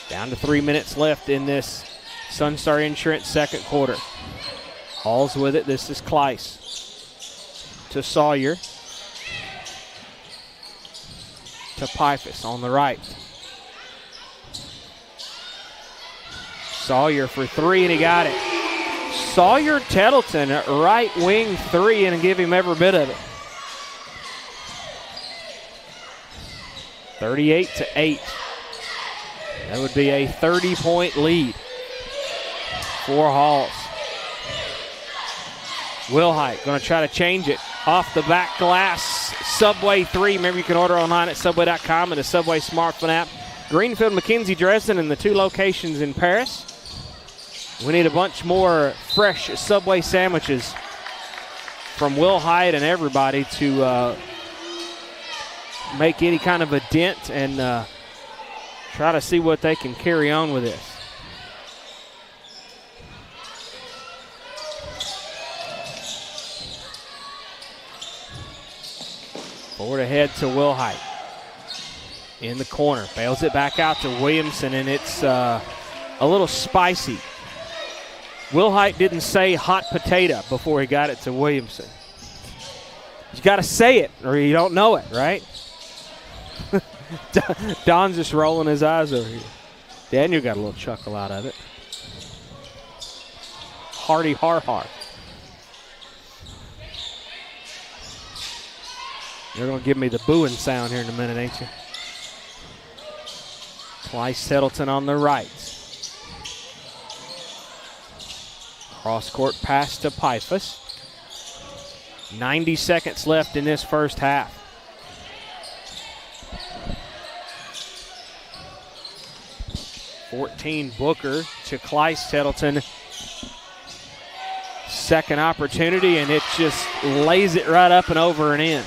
Down to 3 minutes left in this Sunstar Insurance second quarter. Hall's with it. This is Kleiss to Sawyer. To Pifus on the right. Sawyer for three, and he got it. Sawyer Tettleton at right wing three, and give him every bit of it. 38-8. That would be a 30-point lead for Halls. Wilhite going to try to change it. Off the back glass, Subway 3. Remember, you can order online at Subway.com and the Subway smartphone app. Greenfield, McKenzie, Dresden, and the 2 locations in Paris. We need a bunch more fresh Subway sandwiches from Wilhite and everybody to make any kind of a dent and try to see what they can carry on with this. Forward ahead to Wilhite. In the corner. Bails it back out to Williamson, and it's a little spicy. Wilhite didn't say hot potato before he got it to Williamson. You got to say it or you don't know it, right? Don's just rolling his eyes over here. Daniel got a little chuckle out of it. Hardy har. You're going to give me the booing sound here in a minute, ain't you? Kleiss Tettleton on the right. Cross-court pass to Pifus. 90 seconds left in this first half. Booker to Kleiss Tettleton. Second opportunity, and it just lays it right up and over and in.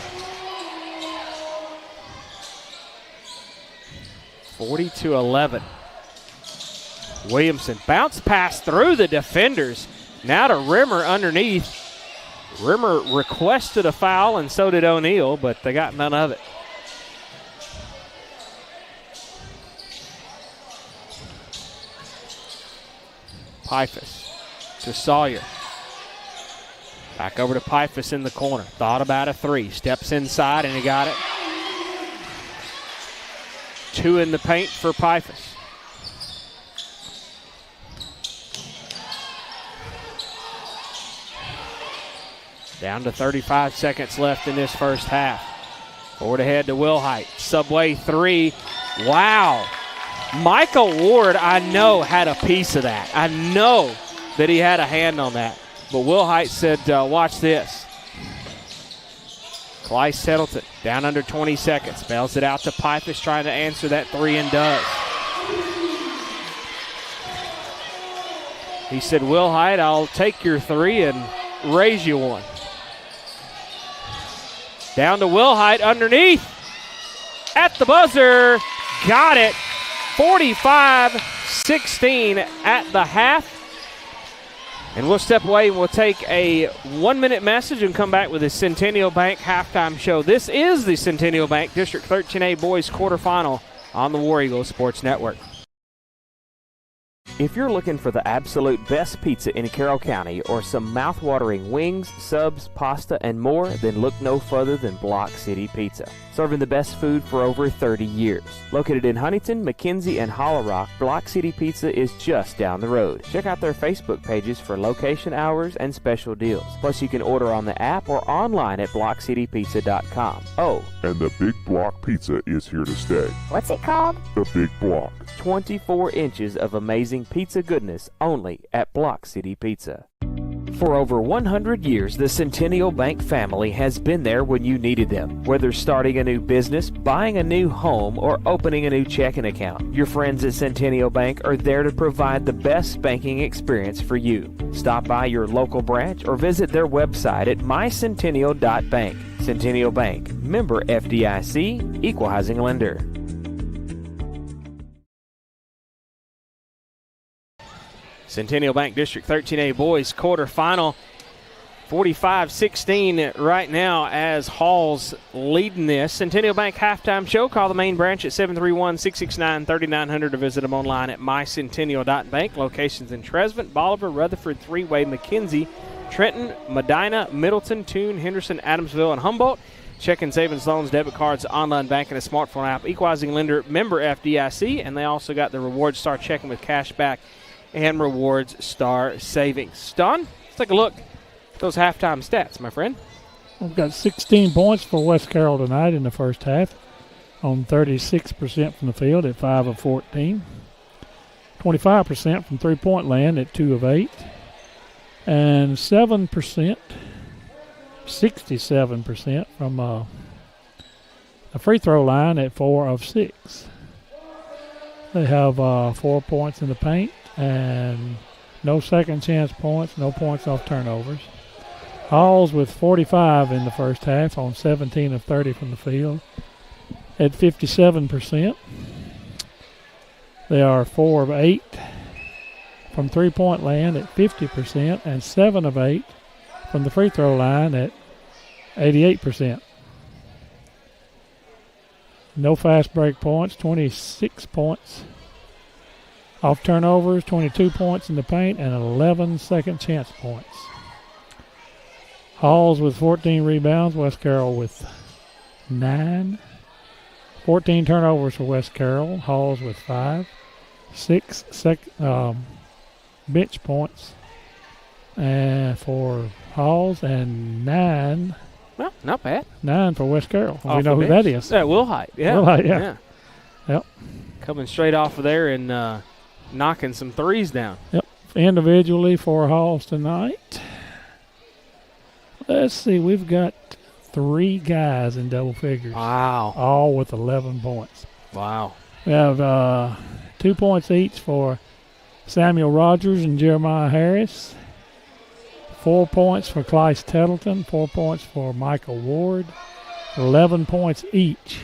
40-11. Williamson bounce pass through the defenders. Now to Rimmer underneath. Rimmer requested a foul, and so did O'Neal, but they got none of it. Pifus to Sawyer. Back over to Pifus in the corner. Thought about a three. Steps inside, and he got it. 2 in the paint for Pifus. Down to 35 seconds left in this first half. Forward ahead to Wilhite. Subway 3. Wow. Michael Ward, I know, had a piece of that. I know that he had a hand on that. But Wilhite said, watch this. Kleiss Tettleton down under 20 seconds. Bails it out to Pifus, trying to answer that three and does. He said, Wilhite, I'll take your three and raise you one. Down to Wilhite underneath. At the buzzer. Got it. 45-16 at the half. And we'll step away and we'll take a 1-minute message and come back with the Centennial Bank halftime show. This is the Centennial Bank District 13A Boys quarterfinal on the War Eagle Sports Network. If you're looking for the absolute best pizza in Carroll County or some mouth-watering wings, subs, pasta, and more, then look no further than Block City Pizza. Serving the best food for over 30 years. Located in Huntington, McKenzie, and Hollow Rock, Block City Pizza is just down the road. Check out their Facebook pages for location hours and special deals. Plus, you can order on the app or online at blockcitypizza.com. Oh, and the Big Block Pizza is here to stay. What's it called? The Big Block. 24 inches of amazing pizza goodness only at Block City Pizza. For over 100 years, the Centennial Bank family has been there when you needed them. Whether starting a new business, buying a new home, or opening a new checking account, your friends at Centennial Bank are there to provide the best banking experience for you. Stop by your local branch or visit their website at mycentennial.bank. Centennial Bank, member FDIC, equal housing lender. Centennial Bank District 13A Boys quarterfinal. 45-16 right now as Hall's leading this. Centennial Bank halftime show. Call the main branch at 731-669-3900 or visit them online at mycentennial.bank. Locations in Trezevant, Bolivar, Rutherford, Three-Way, McKenzie, Trenton, Medina, Middleton, Toone, Henderson, Adamsville, and Humboldt. Checking, savings, loans, debit cards, online banking, and smartphone app. Equalizing lender, member FDIC, and they also got the Rewards Star checking with cash back and Rewards Star savings. Don, let's take a look at those halftime stats, my friend. We've got 16 points for West Carroll tonight in the first half, on 36% from the field at 5 of 14, 25% from three-point land at 2 of 8, and 67% from a free throw line at 4 of 6. They have 4 points in the paint and no second chance points, no points off turnovers. Halls with 45 in the first half on 17 of 30 from the field at 57%. They are 4 of 8 from three-point land at 50% and 7 of 8 from the free throw line at 88%. No fast break points, 26 points. Off turnovers, 22 points in the paint and 11 second chance points. Halls with 14 rebounds, West Carroll with 9. 14 turnovers for West Carroll, Halls with 5. 6 bench points for Halls and 9. Well, not bad. 9 for West Carroll. Off we know who bench. that is. Yeah, Will Height. Yeah. Will Height, yeah. Yep. Coming straight off of there and knocking some threes down. Yep. Individually for Halls tonight. Let's see. We've got 3 guys in double figures. Wow. All with 11 points. Wow. We have 2 points each for Samuel Rogers and Jeremiah Harris. 4 points for Clyce Tettleton. 4 points for Michael Ward. 11 points each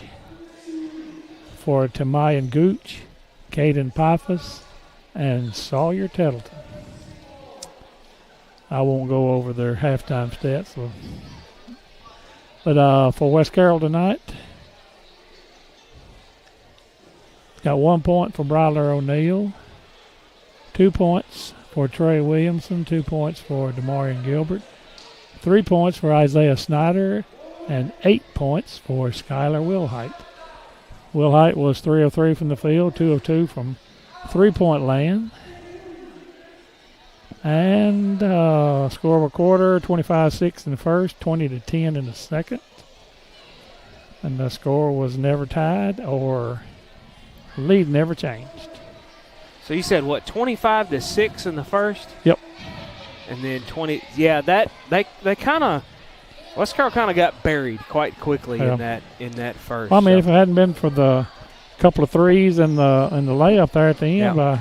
for Tamayan Gooch, Caden Pifus, and Sawyer Tettleton. I won't go over their halftime stats. But for West Carroll tonight, got 1 point for Bryler O'Neill, 2 points for Trey Williamson, 2 points for Demarion Gilbert, 3 points for Isaiah Snyder, and 8 points for Skylar Wilhite. Wilhite was 3 of 3 from the field, 2 of 2 from three-point land. And score of a quarter, 25-6 in the first, 20-10 in the second. And the score was never tied or lead never changed. So you said, what, 25-6 in the first? Yep. And then 20. Yeah, that they kind of, West Carroll kind of got buried quite quickly in that first. Well, I mean, if it hadn't been for the couple of threes and the layup there at the end by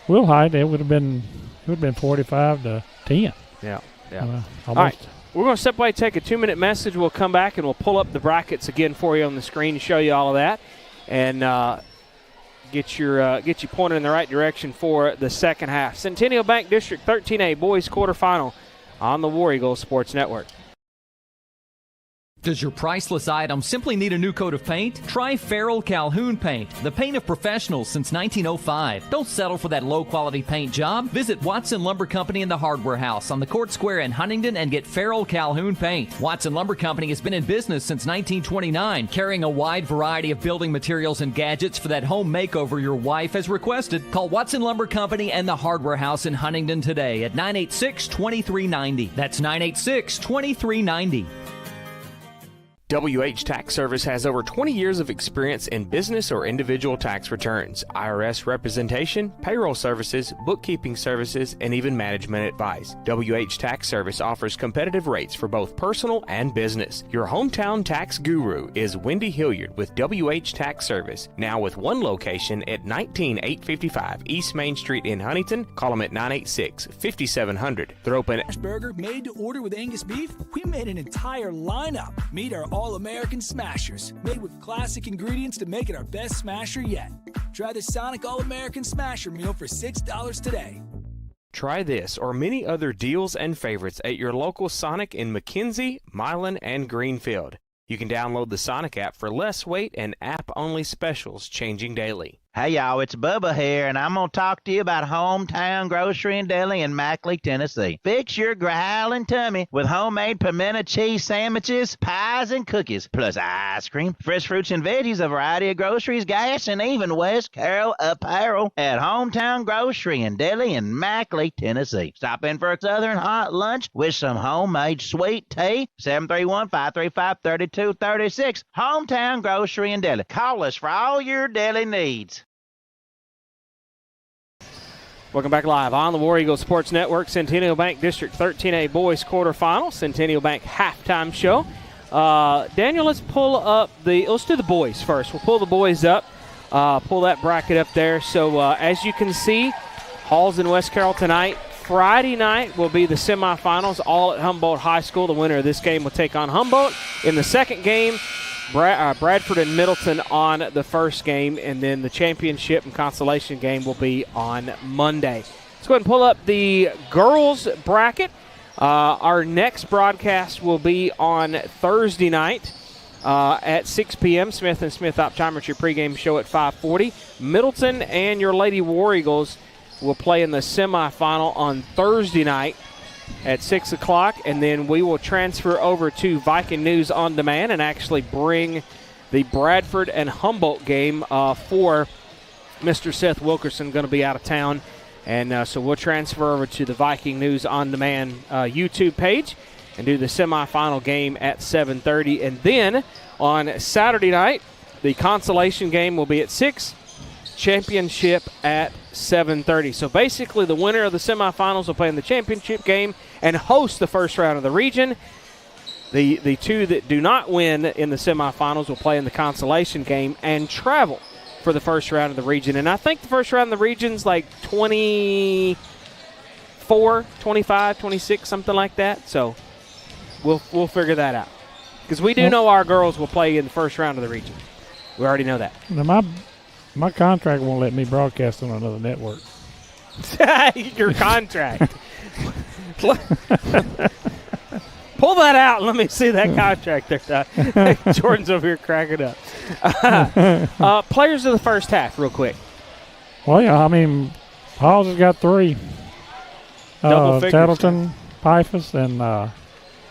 Wilhite, it would have been 45-10. Yeah. Almost. All right. We're going to step away, take a 2-minute message. We'll come back and we'll pull up the brackets again for you on the screen to show you all of that, and get you pointed in the right direction for the second half. Centennial Bank District 13A boys quarterfinal on the War Eagle Sports Network. Does your priceless item simply need a new coat of paint? Try Carroll Calhoun Paint, the paint of professionals since 1905. Don't settle for that low-quality paint job. Visit Watson Lumber Company in the Hardware House on the Court Square in Huntington and get Carroll Calhoun Paint. Watson Lumber Company has been in business since 1929, carrying a wide variety of building materials and gadgets for that home makeover your wife has requested. Call Watson Lumber Company and the Hardware House in Huntington today at 986-2390. That's 986-2390. WH Tax Service has over 20 years of experience in business or individual tax returns, IRS representation, payroll services, bookkeeping services, and even management advice. WH Tax Service offers competitive rates for both personal and business. Your hometown tax guru is Wendy Hilliard with WH Tax Service, now with one location at 19855 East Main Street in Huntington. Call them at 986-5700. They're open. Burger made to order with Angus beef. We made an entire lineup. Meet our All-American Smashers, made with classic ingredients to make it our best smasher yet. Try the Sonic All-American Smasher meal for $6 today. Try this or many other deals and favorites at your local Sonic in McKenzie, Milan, and Greenfield. You can download the Sonic app for less wait and app-only specials changing daily. Hey, y'all, it's Bubba here, and I'm going to talk to you about Hometown Grocery and Deli in Mackley, Tennessee. Fix your growling tummy with homemade pimento cheese sandwiches, pies, and cookies, plus ice cream, fresh fruits and veggies, a variety of groceries, gas, and even West Carroll apparel at Hometown Grocery and Deli in Mackley, Tennessee. Stop in for a southern hot lunch with some homemade sweet tea. 731-535-3236. Hometown Grocery and Deli. Call us for all your deli needs. Welcome back live on the War Eagle Sports Network. Centennial Bank District 13A Boys Quarterfinal. Centennial Bank halftime show. Daniel, let's do the boys first. We'll pull the boys up, pull that bracket up there. So as you can see, Hall's in West Carroll tonight. Friday night will be the semifinals, all at Humboldt High School. The winner of this game will take on Humboldt. In the second game, Bradford and Middleton on the first game, and then the championship and consolation game will be on Monday. Let's go ahead and pull up the girls bracket. Our next broadcast will be on Thursday night at 6 p.m. Smith & Smith Optometry pregame show at 5:40. Middleton and your Lady War Eagles will play in the semifinal on Thursday night at 6 o'clock, and then we will transfer over to Viking News On Demand and actually bring the Bradford and Humboldt game for Mr. Seth Wilkerson, going to be out of town. And so we'll transfer over to the Viking News On Demand YouTube page and do the semifinal game at 7:30. And then on Saturday night, the consolation game will be at 6, championship at 7:30. So basically the winner of the semifinals will play in the championship game and host the first round of the region. The two that do not win in the semifinals will play in the consolation game and travel for the first round of the region. And I think the first round of the region's like 24, 25, 26, something like that. So we'll figure that out. Because we do know our girls will play in the first round of the region. We already know that. Now my contract won't let me broadcast on another network. Your contract. Pull that out and let me see that contract there. Jordan's over here cracking up. Players of the first half, real quick. Well, yeah, I mean, Halls has got 3. Double figures. Tettleton, Pifus, and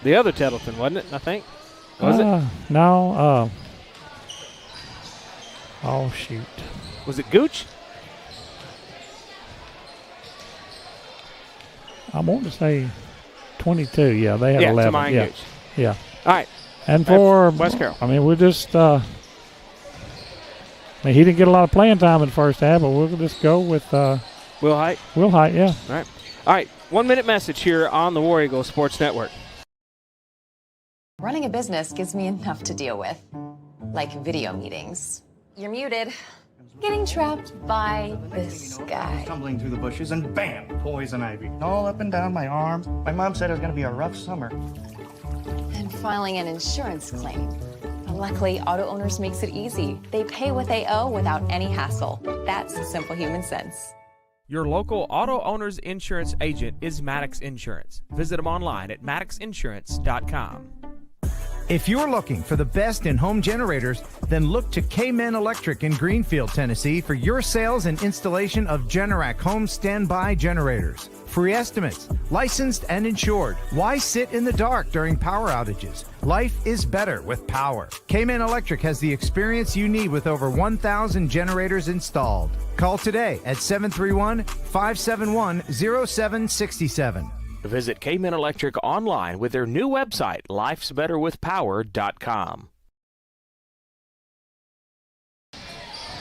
the other Tettleton, wasn't it? I think. Was it? No. Oh shoot. Was it Gooch? I want to say 22. Yeah, they had 11. Tamai Yeah. Gooch. Yeah. All right. And for West Carroll, I mean, we'll just. I mean, he didn't get a lot of playing time in the first half, but we'll just go with Will Height. Will Height, yeah. All right. 1 minute message here on the War Eagle Sports Network. Running a business gives me enough to deal with, like video meetings. You're muted. Getting trapped by this guy. Tumbling through the bushes and bam, poison ivy. All up and down my arm. My mom said it was going to be a rough summer. And filing an insurance claim. But luckily, auto owners makes it easy. They pay what they owe without any hassle. That's simple human sense. Your local auto owner's insurance agent is Maddox Insurance. Visit them online at maddoxinsurance.com. If you're looking for the best in home generators, then look to K-Men Electric in Greenfield, Tennessee for your sales and installation of Generac home standby generators. Free estimates, licensed and insured. Why sit in the dark during power outages? Life is better with power. K-Men Electric has the experience you need with over 1,000 generators installed. Call today at 731-571-0767. Visit K-Men Electric online with their new website, lifesbetterwithpower.com.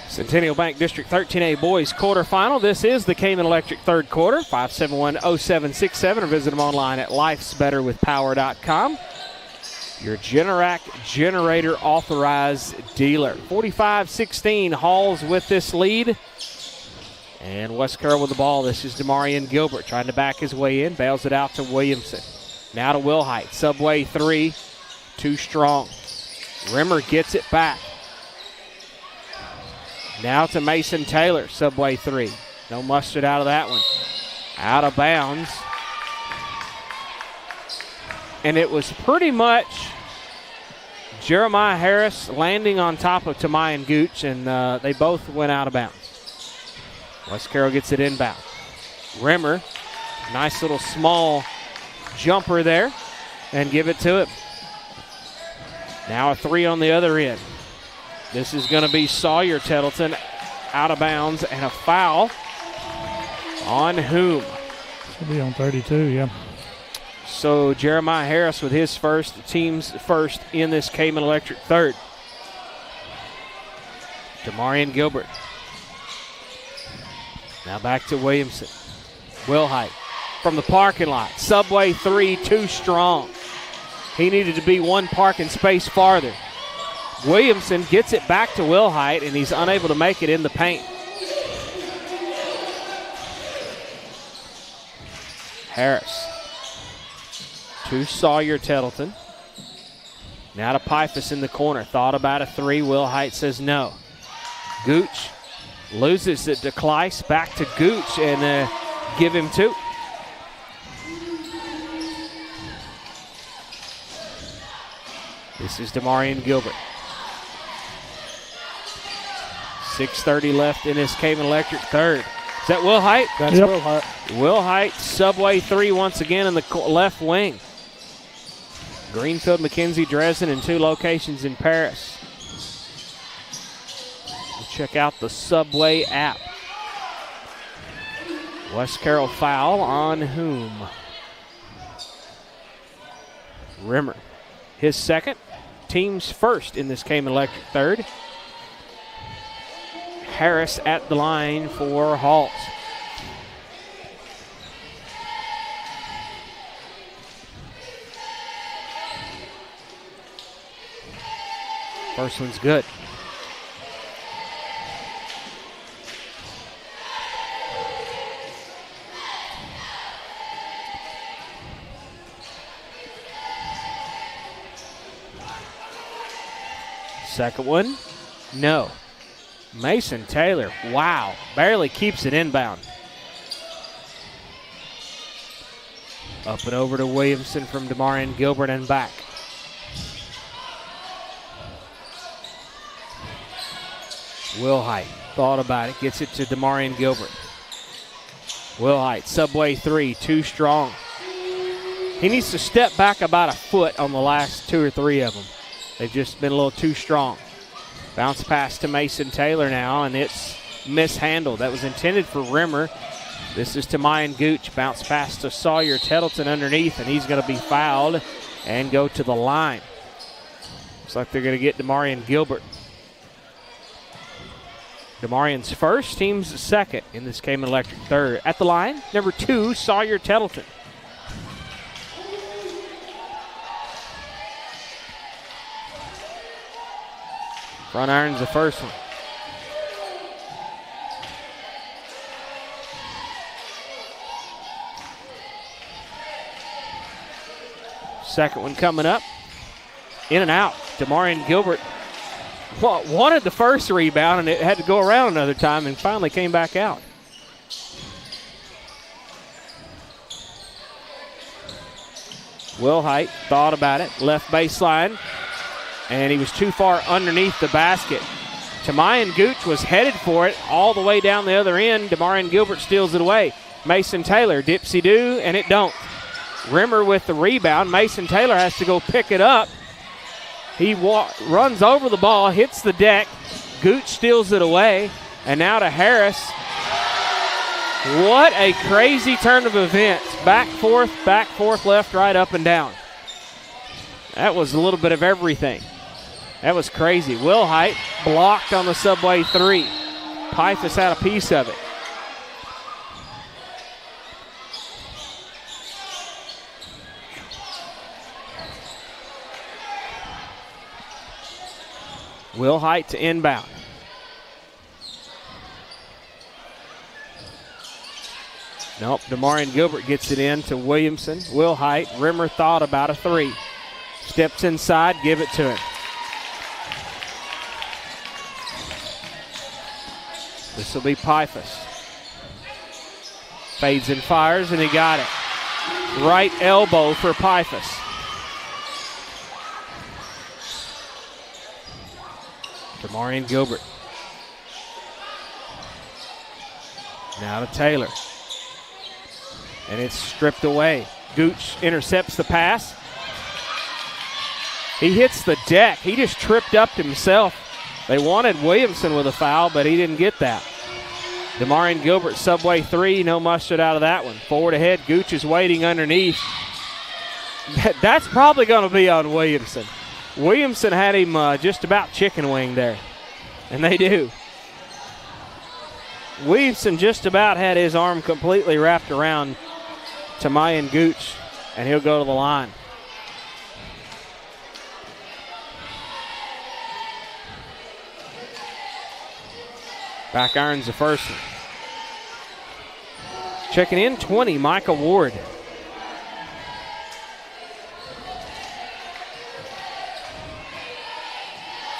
Centennial Bank District 13A Boys quarterfinal. This is the K-Men Electric third quarter. 571-0767 or visit them online at lifesbetterwithpower.com. Your Generac generator authorized dealer. 45-16, Halls with this lead. And West Carroll with the ball. This is Demarion Gilbert trying to back his way in. Bails it out to Williamson. Now to Wilhite. Subway 3. Too strong. Rimmer gets it back. Now to Mason Taylor. Subway 3. No mustard out of that one. Out of bounds. And it was pretty much Jeremiah Harris landing on top of Tamayan Gooch, and they both went out of bounds. West Carroll gets it inbound. Rimmer, nice little small jumper there, and give it to him. Now a three on the other end. This is going to be Sawyer Tettleton out of bounds, and a foul on whom? Should be on 32, yeah. So Jeremiah Harris with his first, the team's first in this Cayman Electric third. Demarion Gilbert. Now back to Williamson. Wilhite from the parking lot. Subway three, too strong. He needed to be one parking space farther. Williamson gets it back to Wilhite, and he's unable to make it in the paint. Harris to Sawyer Tettleton. Now to Pifus in the corner. Thought about a three. Wilhite says no. Gooch loses it to Kleiss. Back to Gooch, and give him two. This is Demarion Gilbert. 6:30 left in this Cayman Electric third. Is that Wilhite? That's Wilhite. Wilhite, Subway three once again in the left wing. Greenfield, McKenzie, Dresden, and two locations in Paris. Check out the Subway app. West Carroll foul on whom? Rimmer. His second, team's first in this Cayman Electric third. Harris at the line for Halt. First one's good. Second one, no. Mason Taylor, wow, barely keeps it inbound. Up and over to Williamson from Demarion Gilbert and back. Wilhite thought about it, gets it to Demarion Gilbert. Wilhite, Subway three, too strong. He needs to step back about a foot on the last two or three of them. They've just been a little too strong. Bounce pass to Mason Taylor now, and it's mishandled. That was intended for Rimmer. This is to Mayan Gooch. Bounce pass to Sawyer Tettleton underneath, and he's going to be fouled and go to the line. Looks like they're going to get Demarion Gilbert. Demarion's first, team's second in this Cayman Electric third. At the line, number 2, Sawyer Tettleton. Front iron's the first one. Second one coming up. In and out. Demarion Gilbert wanted the first rebound, and it had to go around another time and finally came back out. Wilhite thought about it. Left baseline. And he was too far underneath the basket. Tamayan Gooch was headed for it all the way down the other end. Demarion Gilbert steals it away. Mason Taylor, dipsy-do, and it don't. Rimmer with the rebound. Mason Taylor has to go pick it up. He runs over the ball, hits the deck. Gooch steals it away. And now to Harris. What a crazy turn of events. Back, forth, left, right, up, and down. That was a little bit of everything. That was crazy. Wilhite blocked on the Subway 3. Pifus had a piece of it. Wilhite to inbound. Nope, Demarion Gilbert gets it in to Williamson. Wilhite, Rimmer thought about a 3. Steps inside, give it to him. This will be Pifus. Fades and fires, and he got it. Right elbow for Pifus. Demarion Gilbert. Now to Taylor. And it's stripped away. Gooch intercepts the pass. He hits the deck. He just tripped up himself. They wanted Williamson with a foul, but he didn't get that. Demarion Gilbert, subway 3, no mustard out of that one. Forward ahead, Gooch is waiting underneath. That's probably going to be on Williamson. Williamson had him just about chicken wing there, and they do. Williamson just about had his arm completely wrapped around Tamayan Gooch, and he'll go to the line. Back irons the first one. Checking in 20, Micah Ward.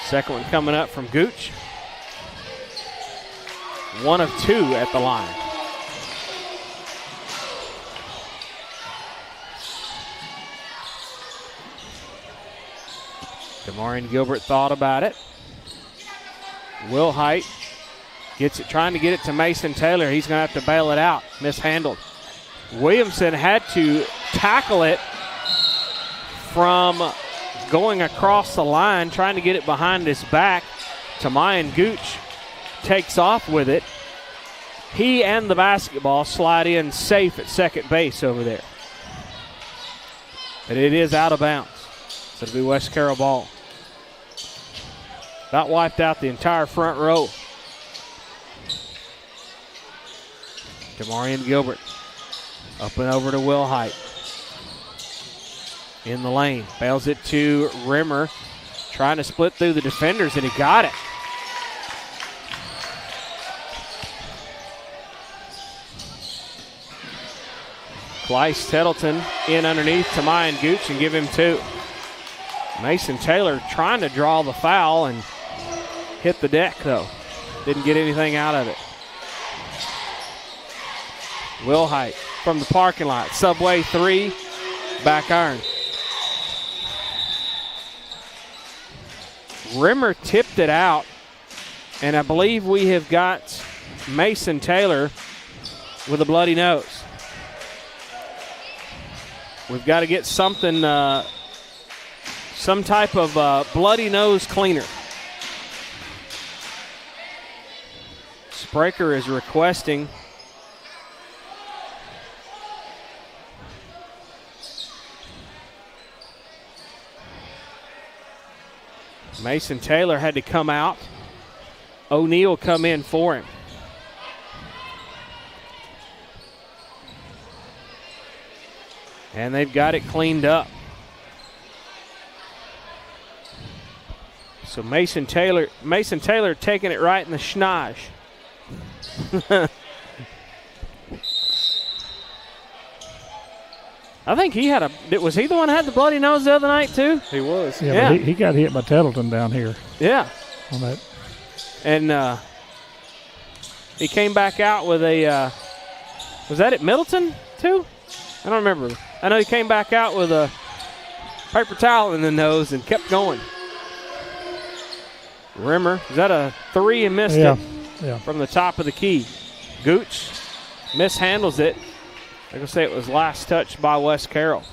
Second one coming up from Gooch. 1 of 2 at the line. Demarion Gilbert thought about it. Will Height gets it, trying to get it to Mason Taylor. He's going to have to bail it out. Mishandled. Williamson had to tackle it from going across the line, trying to get it behind his back. Tamayan Gooch takes off with it. He and the basketball slide in safe at second base over there. But it is out of bounds. So it'll be West Carroll ball. About wiped out the entire front row. Demarion Gilbert up and over to Will Height. In the lane. Bails it to Rimmer. Trying to split through the defenders, and he got it. Clyce Tettleton in underneath Tamayan Gooch and give him 2. Mason Taylor trying to draw the foul and hit the deck, though. Didn't get anything out of it. Will Height from the parking lot. Subway 3, back iron. Rimmer tipped it out, and I believe we have got Mason Taylor with a bloody nose. We've got to get something, some type of bloody nose cleaner. Spraker is requesting. Mason Taylor had to come out. O'Neal come in for him. And they've got it cleaned up. So Mason Taylor taking it right in the schnoz. I think he had was he the one that had the bloody nose the other night too? He was. Yeah. But he got hit by Tettleton down here. Yeah. On that. And he came back out with a, was that at Middleton too? I don't remember. I know he came back out with a paper towel in the nose and kept going. Rimmer, is that a 3 and missed it? Yeah. From the top of the key. Gooch mishandles it. They're going to say it was last touched by West Carroll.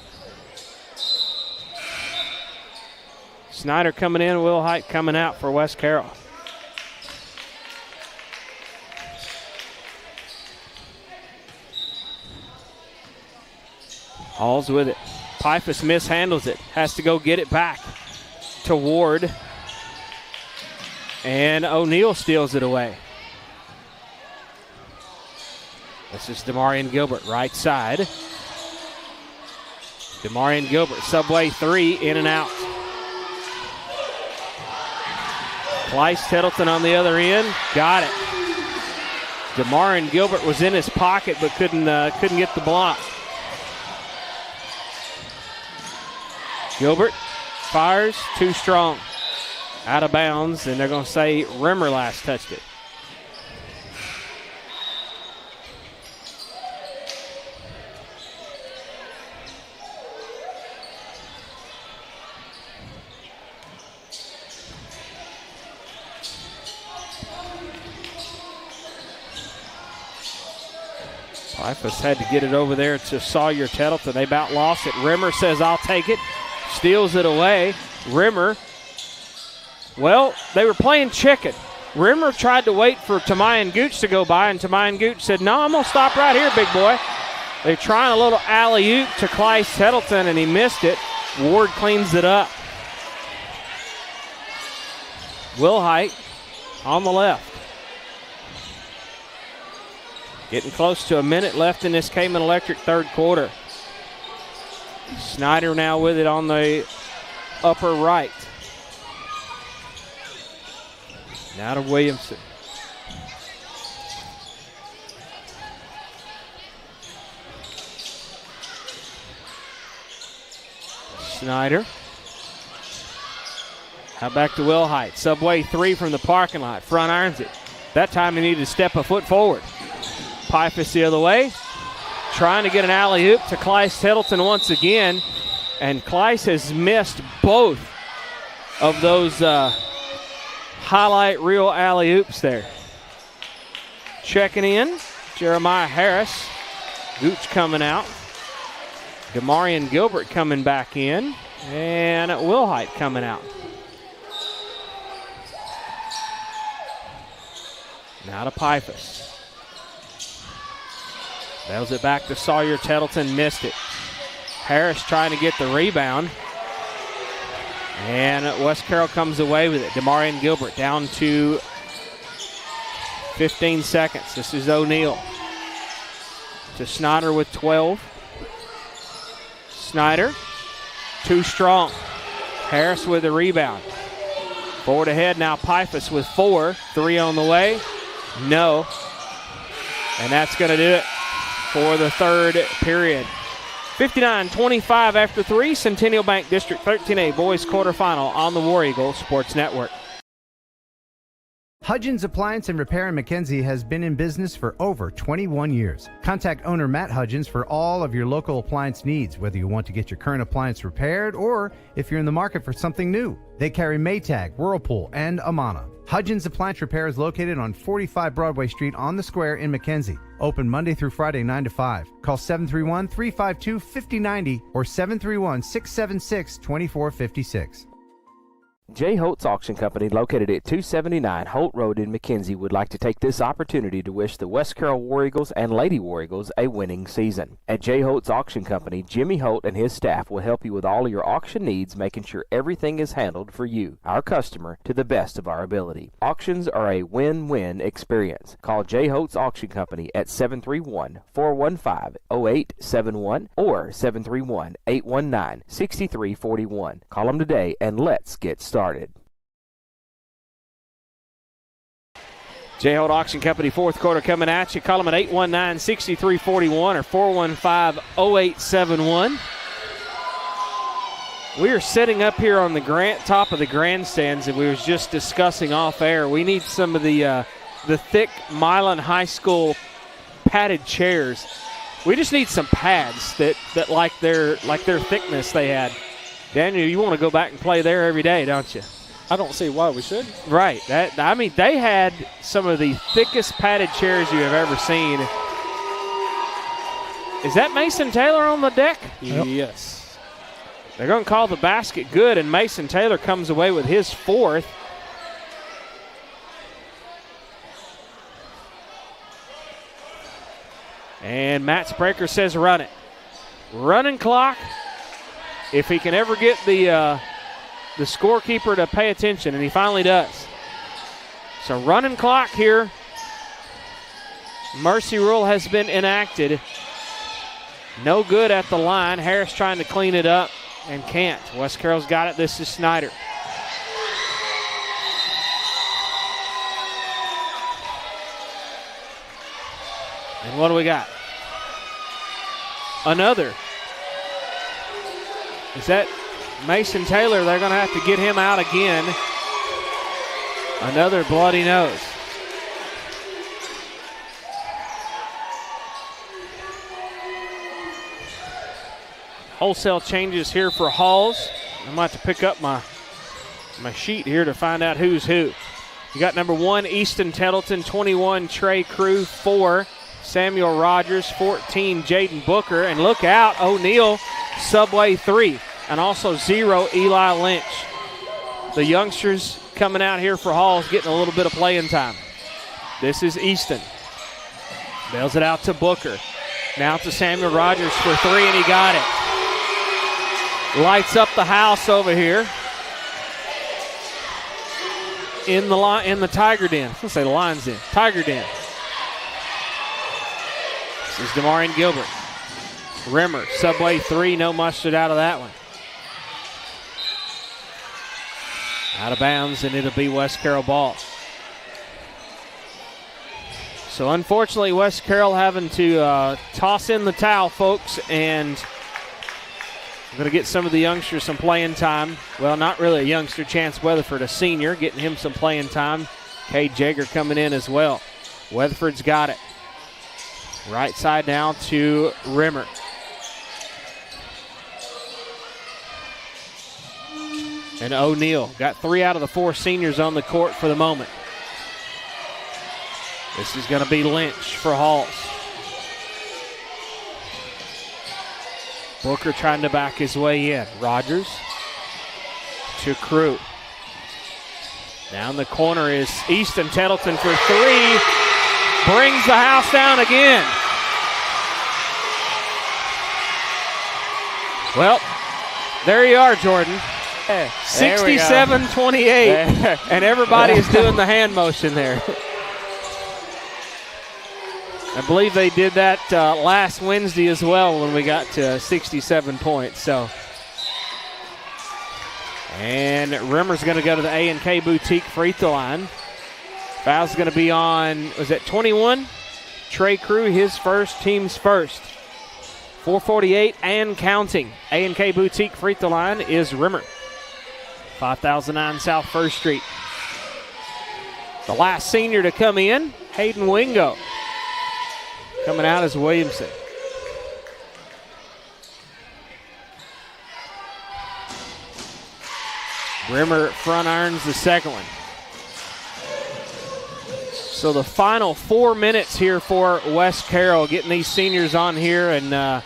Snyder coming in, Will Height coming out for West Carroll. Hall's with it. Pifus mishandles it. Has to go get it back to Ward. And O'Neal steals it away. This is Demarion Gilbert, right side. Demarion Gilbert, subway 3, in and out. Clyce Tettleton on the other end, got it. Demarion Gilbert was in his pocket but couldn't get the block. Gilbert fires, too strong. Out of bounds, and they're going to say Rimmer last touched it. Pifus had to get it over there to Sawyer Tettleton. They about lost it. Rimmer says, I'll take it. Steals it away. Rimmer, well, they were playing chicken. Rimmer tried to wait for Tamayan Gooch to go by, and Tamayan Gooch said, no, I'm going to stop right here, big boy. They're trying a little alley-oop to Clyce Tettleton, and he missed it. Ward cleans it up. Wilhite on the left. Getting close to a minute left in this Cayman Electric third quarter. Snyder now with it on the upper right. Now to Williamson. Snyder. Now back to Wilhite. Subway 3 from the parking lot. Front irons it. That time he needed to step a foot forward. Pifus the other way. Trying to get an alley-oop to Clyce Tettleton once again. And Clyce has missed both of those highlight reel alley-oops there. Checking in, Jeremiah Harris. Gooch coming out. Demarion Gilbert coming back in. And Wilhite coming out. Now to Pifus. Bails it back to Sawyer Tettleton, missed it. Harris trying to get the rebound. And West Carroll comes away with it. Demarion Gilbert down to 15 seconds. This is O'Neal. To Snyder with 12. Snyder, too strong. Harris with the rebound. Forward ahead now, Pifus with 4. 3 on the way. No. And that's going to do it for the third period. 59-25 after 3. Centennial Bank District 13A boys quarterfinal on the War Eagle Sports Network. Hudgens Appliance and Repair in McKenzie has been in business for over 21 years. Contact owner Matt Hudgens for all of your local appliance needs, whether you want to get your current appliance repaired or if you're in the market for something new. They carry Maytag, Whirlpool, and Amana. Hudgens Appliance Repair is located on 45 Broadway Street on the Square in McKenzie. Open Monday through Friday 9 to 5. Call 731-352-5090 or 731-676-2456. J. Holtz Auction Company, located at 279 Holt Road in McKenzie, would like to take this opportunity to wish the West Carroll War Eagles and Lady War Eagles a winning season. At J. Holtz Auction Company, Jimmy Holt and his staff will help you with all your auction needs, making sure everything is handled for you, our customer, to the best of our ability. Auctions are a win-win experience. Call J. Holtz Auction Company at 731-415-0871 or 731-819-6341. Call them today and let's get started. J. Holt Auction Company, fourth quarter coming at you. Call them at 819-6341 or 415-0871. We are sitting up here on the top of the grandstands, and we was just discussing off air. We need some of the thick Milan High School padded chairs. We just need some pads that like their thickness they had. Daniel, you want to go back and play there every day, don't you? I don't see why we should. Right. They had some of the thickest padded chairs you have ever seen. Is that Mason Taylor on the deck? Yep. Yes. They're going to call the basket good, and Mason Taylor comes away with his 4th. And Matt Spraker says run it. Running clock. If he can ever get the scorekeeper to pay attention, and he finally does. So running clock here. Mercy rule has been enacted. No good at the line. Harris trying to clean it up and can't. West Carroll's got it. This is Snyder. And what do we got? Another. Is that Mason Taylor? They're going to have to get him out again. Another bloody nose. Wholesale changes here for Halls. I'm about to pick up my sheet here to find out who's who. You got number 1, Easton Tettleton, 21, Trey Crew, 4, Samuel Rogers, 14, Jaden Booker. And look out, O'Neal, Subway 3. And also 0, Eli Lynch. The youngsters coming out here for Halls getting a little bit of playing time. This is Easton. Bails it out to Booker. Now to Samuel Rogers for 3, and he got it. Lights up the house over here in the Tiger Den. I was going to say the Lions Den. Tiger Den. This is Demarion Gilbert. Rimmer, Subway 3, no mustard out of that one. Out of bounds, and it'll be West Carroll ball. So unfortunately, West Carroll having to toss in the towel, folks, and we're going to get some of the youngsters some playing time. Well, not really a youngster. Chance Weatherford, a senior, getting him some playing time. Cade Jager coming in as well. Weatherford's got it. Right side now to Rimmer. And O'Neal got 3 out of the 4 seniors on the court for the moment. This is going to be Lynch for Halls. Booker trying to back his way in. Rogers to Crew. Down the corner is Easton Tettleton for 3. Brings the house down again. Well, there you are, Jordan. 67-28. And everybody is doing the hand motion there. I believe they did that last Wednesday as well when we got to 67 points. So, and Rimmer's going to go to the A&K Boutique free throw line. Foul's going to be on, was that 21? Trey Crew, his first, team's first. 4:48 and counting. A&K Boutique free throw line is Rimmer. 5009 South 1st Street. The last senior to come in, Hayden Wingo. Coming out is Williamson. Rimmer front irons the second one. So the final 4 minutes here for West Carroll, getting these seniors on here, and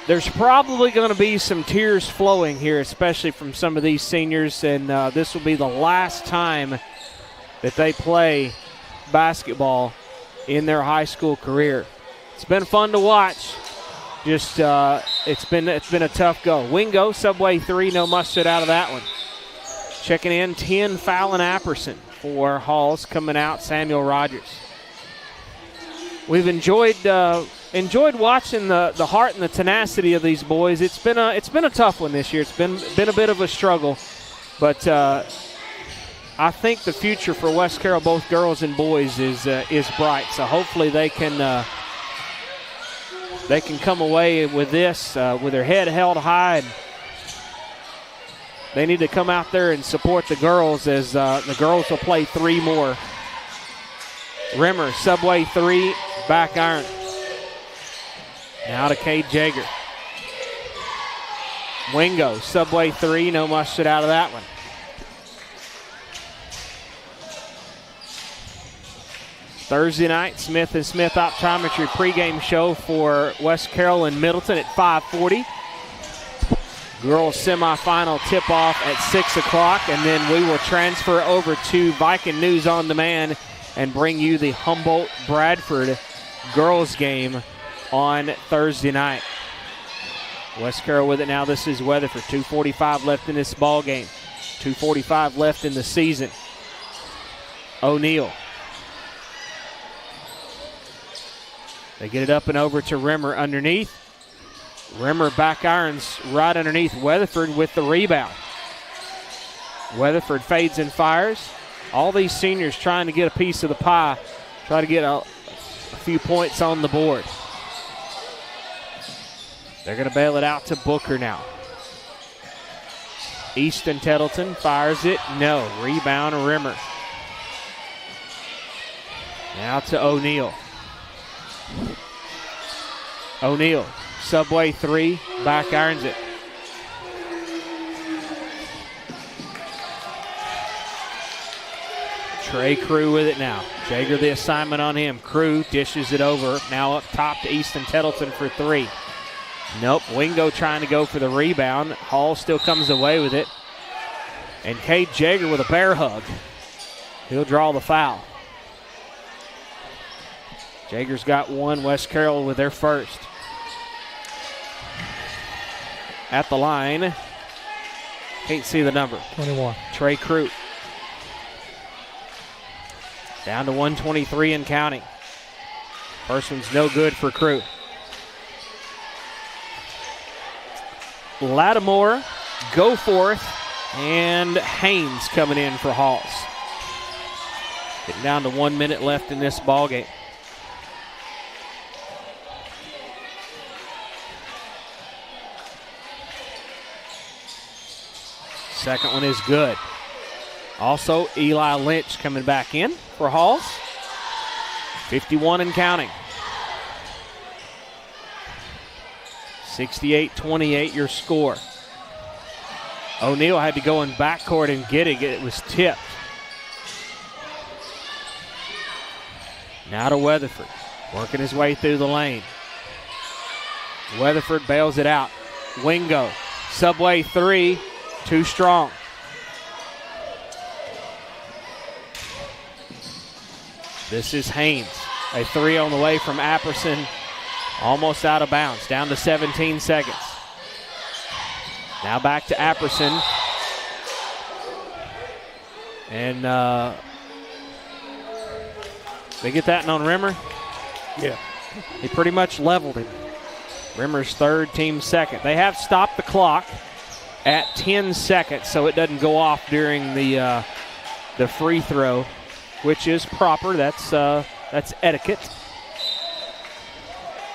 there's probably going to be some tears flowing here, especially from some of these seniors, and this will be the last time that they play basketball in their high school career. It's been fun to watch. Just it's been a tough go. Wingo, Subway 3, no mustard out of that one. Checking in 10, Fallon Apperson for Halls. Coming out, Samuel Rogers. We've enjoyed watching the heart and the tenacity of these boys. It's been a tough one this year. It's been a bit of a struggle, but I think the future for West Carroll, both girls and boys, is bright. So hopefully they can come away with this with their head held high. And they need to come out there and support the girls, as the girls will play 3 more. Rimmer, Subway 3, back iron. Now to Cade Jager. Wingo, Subway 3, no mustard out of that one. Thursday night, Smith & Smith Optometry pregame show for West Carroll and Middleton at 5:40. Girls semifinal tip-off at 6 o'clock, and then we will transfer over to Viking News On Demand and bring you the Humboldt-Bradford girls game on Thursday night. West Carroll with it now. This is Weatherford. 2:45 left in this ball game. 2:45 left in the season. O'Neal. They get it up and over to Rimmer underneath. Rimmer back irons right underneath Weatherford with the rebound. Weatherford fades and fires. All these seniors trying to get a piece of the pie, try to get a few points on the board. They're going to bail it out to Booker now. Easton Tettleton fires it. No. Rebound Rimmer. Now to O'Neal. O'Neal, Subway 3, back irons it. Trey Crew with it now. Jager the assignment on him. Crew dishes it over. Now up top to Easton Tettleton for three. Nope. Wingo trying to go for the rebound. Hall still comes away with it. And Cade Jager with a bear hug. He'll draw the foul. Jager's got one. West Carroll with their first. At the line. Can't see the number. 21. Trey Crew. Down to 123 and counting. First one's no good for Crew. Lattimore, Goforth, and Haynes coming in for Halls. Getting down to 1 minute left in this ball game. Second one is good. Also, Eli Lynch coming back in for Halls. 51 and counting. 68-28 your score. O'Neal had to go in backcourt and get it. It was tipped. Now to Weatherford. Working his way through the lane. Weatherford bails it out. Wingo. Subway three. Too strong. This is Haynes. A three on the way from Apperson. Almost out of bounds. Down to 17 seconds. Now back to Apperson. And they get that on Rimmer? Yeah. He pretty much leveled him. Rimmer's third, team second. They have stopped the clock at 10 seconds, so it doesn't go off during the free throw, which is proper. That's etiquette.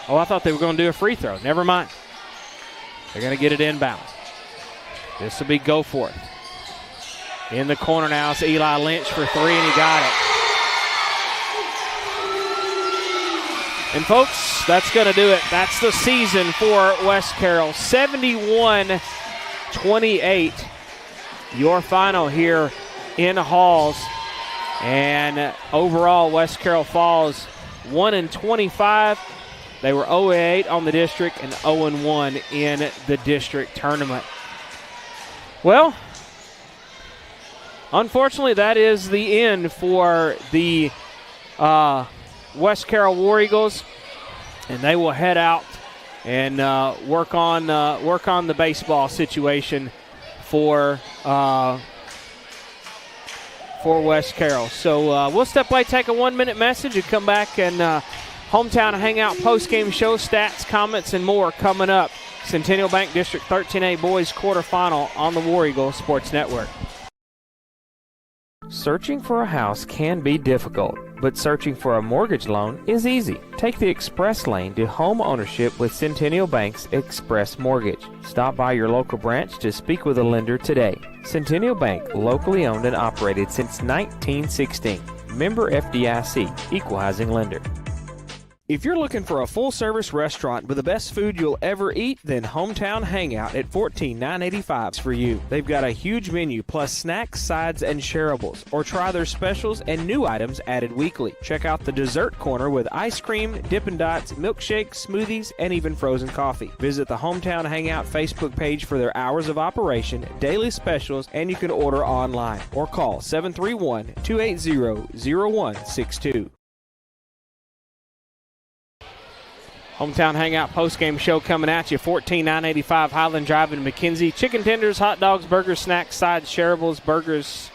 Oh, I thought they were going to do a free throw. Never mind. They're going to get it inbound. This will be Goforth. In the corner now, it's Eli Lynch for three, and he got it. And, folks, that's going to do it. That's the season for West Carroll. 71-28, your final here in Halls. And overall, West Carroll falls 1-25. They were 0-8 on the district and 0-1 in the district tournament. Well, unfortunately, that is the end for the West Carroll War Eagles, and they will head out and work on the baseball situation for West Carroll. So we'll step away, take a 1 minute message, and come back and Hometown Hangout post-game show, stats, comments, and more coming up. Centennial Bank District 13A Boys quarterfinal on the War Eagle Sports Network. Searching for a house can be difficult, but searching for a mortgage loan is easy. Take the express lane to home ownership with Centennial Bank's Express Mortgage. Stop by your local branch to speak with a lender today. Centennial Bank, locally owned and operated since 1916. Member FDIC, Equal Housing Lender. If you're looking for a full-service restaurant with the best food you'll ever eat, then Hometown Hangout at 14985 is for you. They've got a huge menu plus snacks, sides, and shareables. Or try their specials and new items added weekly. Check out the dessert corner with ice cream, Dippin' Dots, milkshakes, smoothies, and even frozen coffee. Visit the Hometown Hangout Facebook page for their hours of operation, daily specials, and you can order online. Or call 731-280-0162. Hometown Hangout postgame show coming at you. 14985 Highland Drive in McKenzie. Chicken tenders, hot dogs, burgers, snacks, sides, shareables, burgers,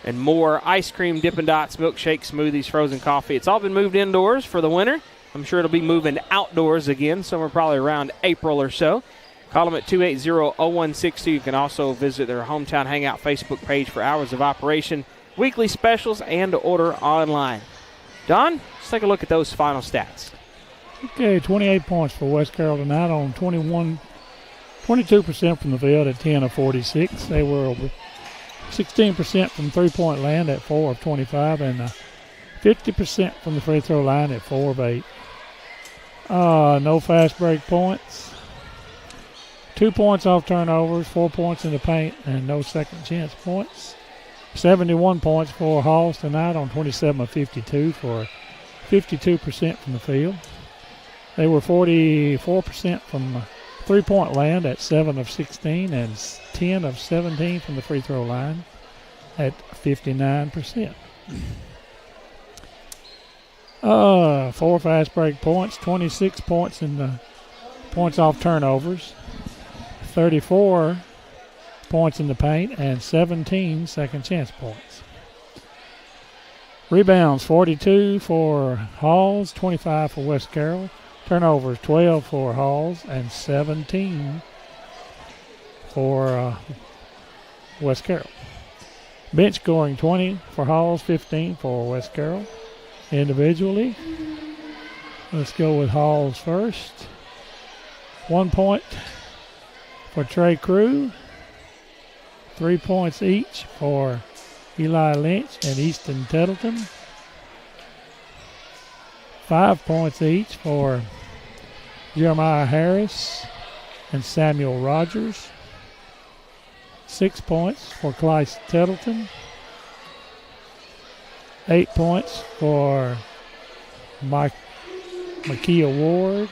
and more. Ice cream, Dippin' Dots, milkshakes, smoothies, frozen coffee. It's all been moved indoors for the winter. I'm sure it'll be moving outdoors again, somewhere probably around April or so. Call them at 280-0162. You can also visit their Hometown Hangout Facebook page for hours of operation, weekly specials, and to order online. Don, let's take a look at those final stats. Okay, 28 points for West Carroll tonight on 22% from the field at 10 of 46. They were over 16% from three-point land at 4 of 25, and 50% from the free throw line at 4 of 8. No fast break points. 2 points off turnovers, 4 points in the paint, and no second chance points. 71 points for Halls tonight on 27 of 52 for 52% from the field. They were 44% from three-point land at 7 of 16 and 10 of 17 from the free throw line at 59%. 4 fast break points, 26 points in the points off turnovers, 34 points in the paint, and 17 second chance points. Rebounds, 42 for Halls, 25 for West Carroll. Turnovers, 12 for Halls and 17 for West Carroll. Bench scoring, 20 for Halls, 15 for West Carroll. Individually, let's go with Halls first. 1 point for Trey Crew. 3 points each for Eli Lynch and Easton Tettleton. 5 points each for Jeremiah Harris and Samuel Rogers. 6 points for Clyce Tettleton. 8 points for Makia Ward.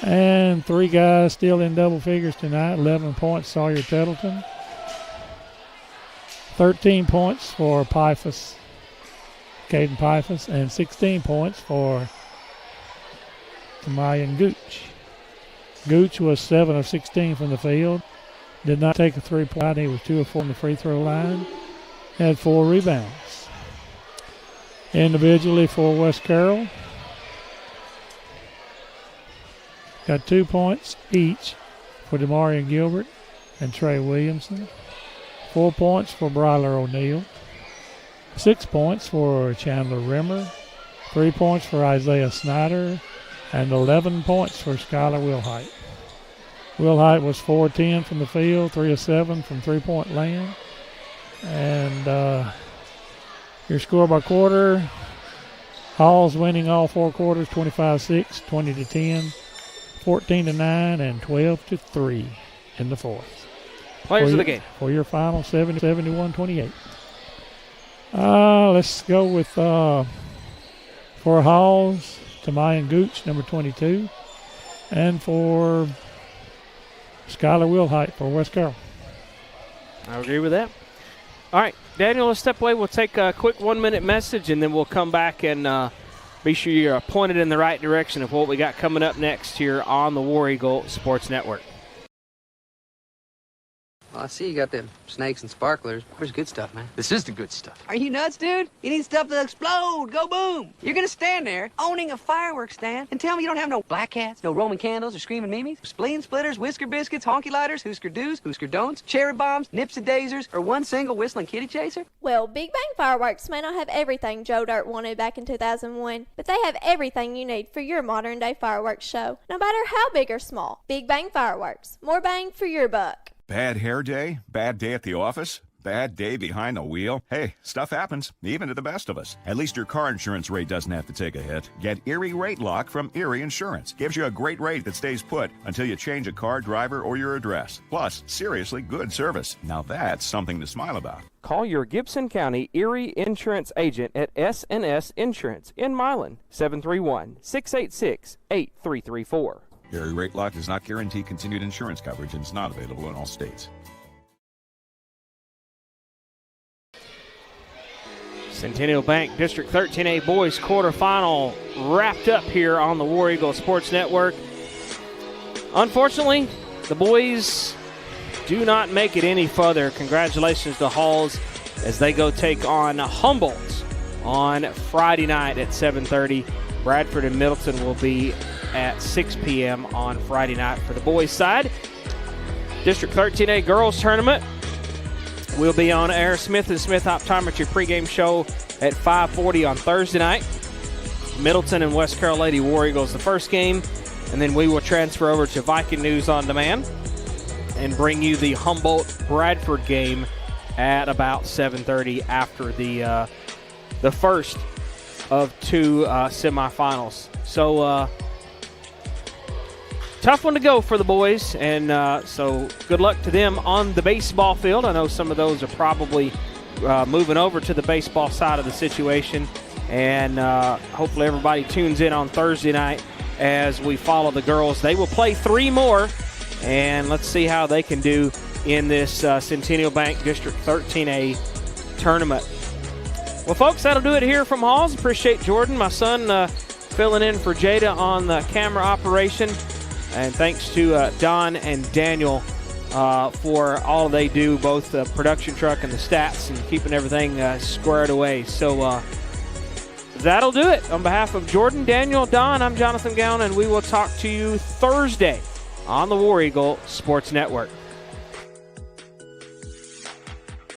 And 3 guys still in double figures tonight. 11 points, Sawyer Tettleton. 13 points for Pifus, Caden Pifus, and 16 points for Tamayan Gooch. Gooch was 7 of 16 from the field. Did not take a three-point. He was 2 of 4 on the free throw line. Had 4 rebounds. Individually for West Carroll, got 2 points each for Demarion Gilbert and Trey Williamson. 4 points for Bryler O'Neal. 6 points for Chandler Rimmer. 3 points for Isaiah Snyder. And 11 points for Skylar Wilhite. Wilhite was 4-10 from the field, 3 of 7 from three-point land. And your score by quarter, Halls winning all 4 quarters, 25-6, 20-10, 14-9, and 12-3 in the fourth. Players of the game. For your final 71-28. Let's go with, for Halls, Tamayan Gooch, number 22. And for Skylar Wilhite for West Carroll. I agree with that. All right, Daniel, let's step away. We'll take a quick 1-minute message, and then we'll come back and be sure you're pointed in the right direction of what we got coming up next here on the War Eagle Sports Network. Well, I see you got them snakes and sparklers. Where's good stuff, man? This is the good stuff. Are you nuts, dude? You need stuff to explode. Go boom. You're gonna stand there owning a fireworks stand and tell me you don't have no black cats, no Roman candles or screaming mimes, spleen splitters, whisker biscuits, honky lighters, Husker do's, Husker don'ts, cherry bombs, nipsy daisers, or one single whistling kitty chaser? Well, Big Bang Fireworks may not have everything Joe Dirt wanted back in 2001, but they have everything you need for your modern day fireworks show, no matter how big or small. Big Bang Fireworks. More bang for your buck. Bad hair day? Bad day at the office? Bad day behind the wheel? Hey, stuff happens, even to the best of us. At least your car insurance rate doesn't have to take a hit. Get Erie Rate Lock from Erie Insurance. Gives you a great rate that stays put until you change a car, driver, or your address. Plus, seriously good service. Now that's something to smile about. Call your Gibson County Erie Insurance agent at S&S Insurance in Milan, 731-686-8334. Erie Rate Lock does not guarantee continued insurance coverage and is not available in all states. Centennial Bank District 13A Boys quarterfinal wrapped up here on the War Eagle Sports Network. Unfortunately, the boys do not make it any further. Congratulations to Halls as they go take on Humboldt on Friday night at 7:30. Bradford and Middleton will be at 6 p.m. on Friday night for the boys' side. District 13A Girls Tournament will be on air. Smith & Smith Optometry pregame show at 5:40 on Thursday night. Middleton and West Carroll Lady War Eagles the first game, and then we will transfer over to Viking News on Demand and bring you the Humboldt-Bradford game at about 7:30 after the first of 2 semifinals. So tough one to go for the boys, and so good luck to them on the baseball field. I know some of those are probably moving over to the baseball side of the situation, and hopefully everybody tunes in on Thursday night as we follow the girls. They will play 3 more, and let's see how they can do in this Centennial Bank District 13A tournament. Well, folks, that'll do it here from Halls. Appreciate Jordan, my son, filling in for Jada on the camera operation. And thanks to Don and Daniel for all they do, both the production truck and the stats, and keeping everything squared away. So that'll do it. On behalf of Jordan, Daniel, Don, I'm Jonathan Gown, and we will talk to you Thursday on the War Eagle Sports Network.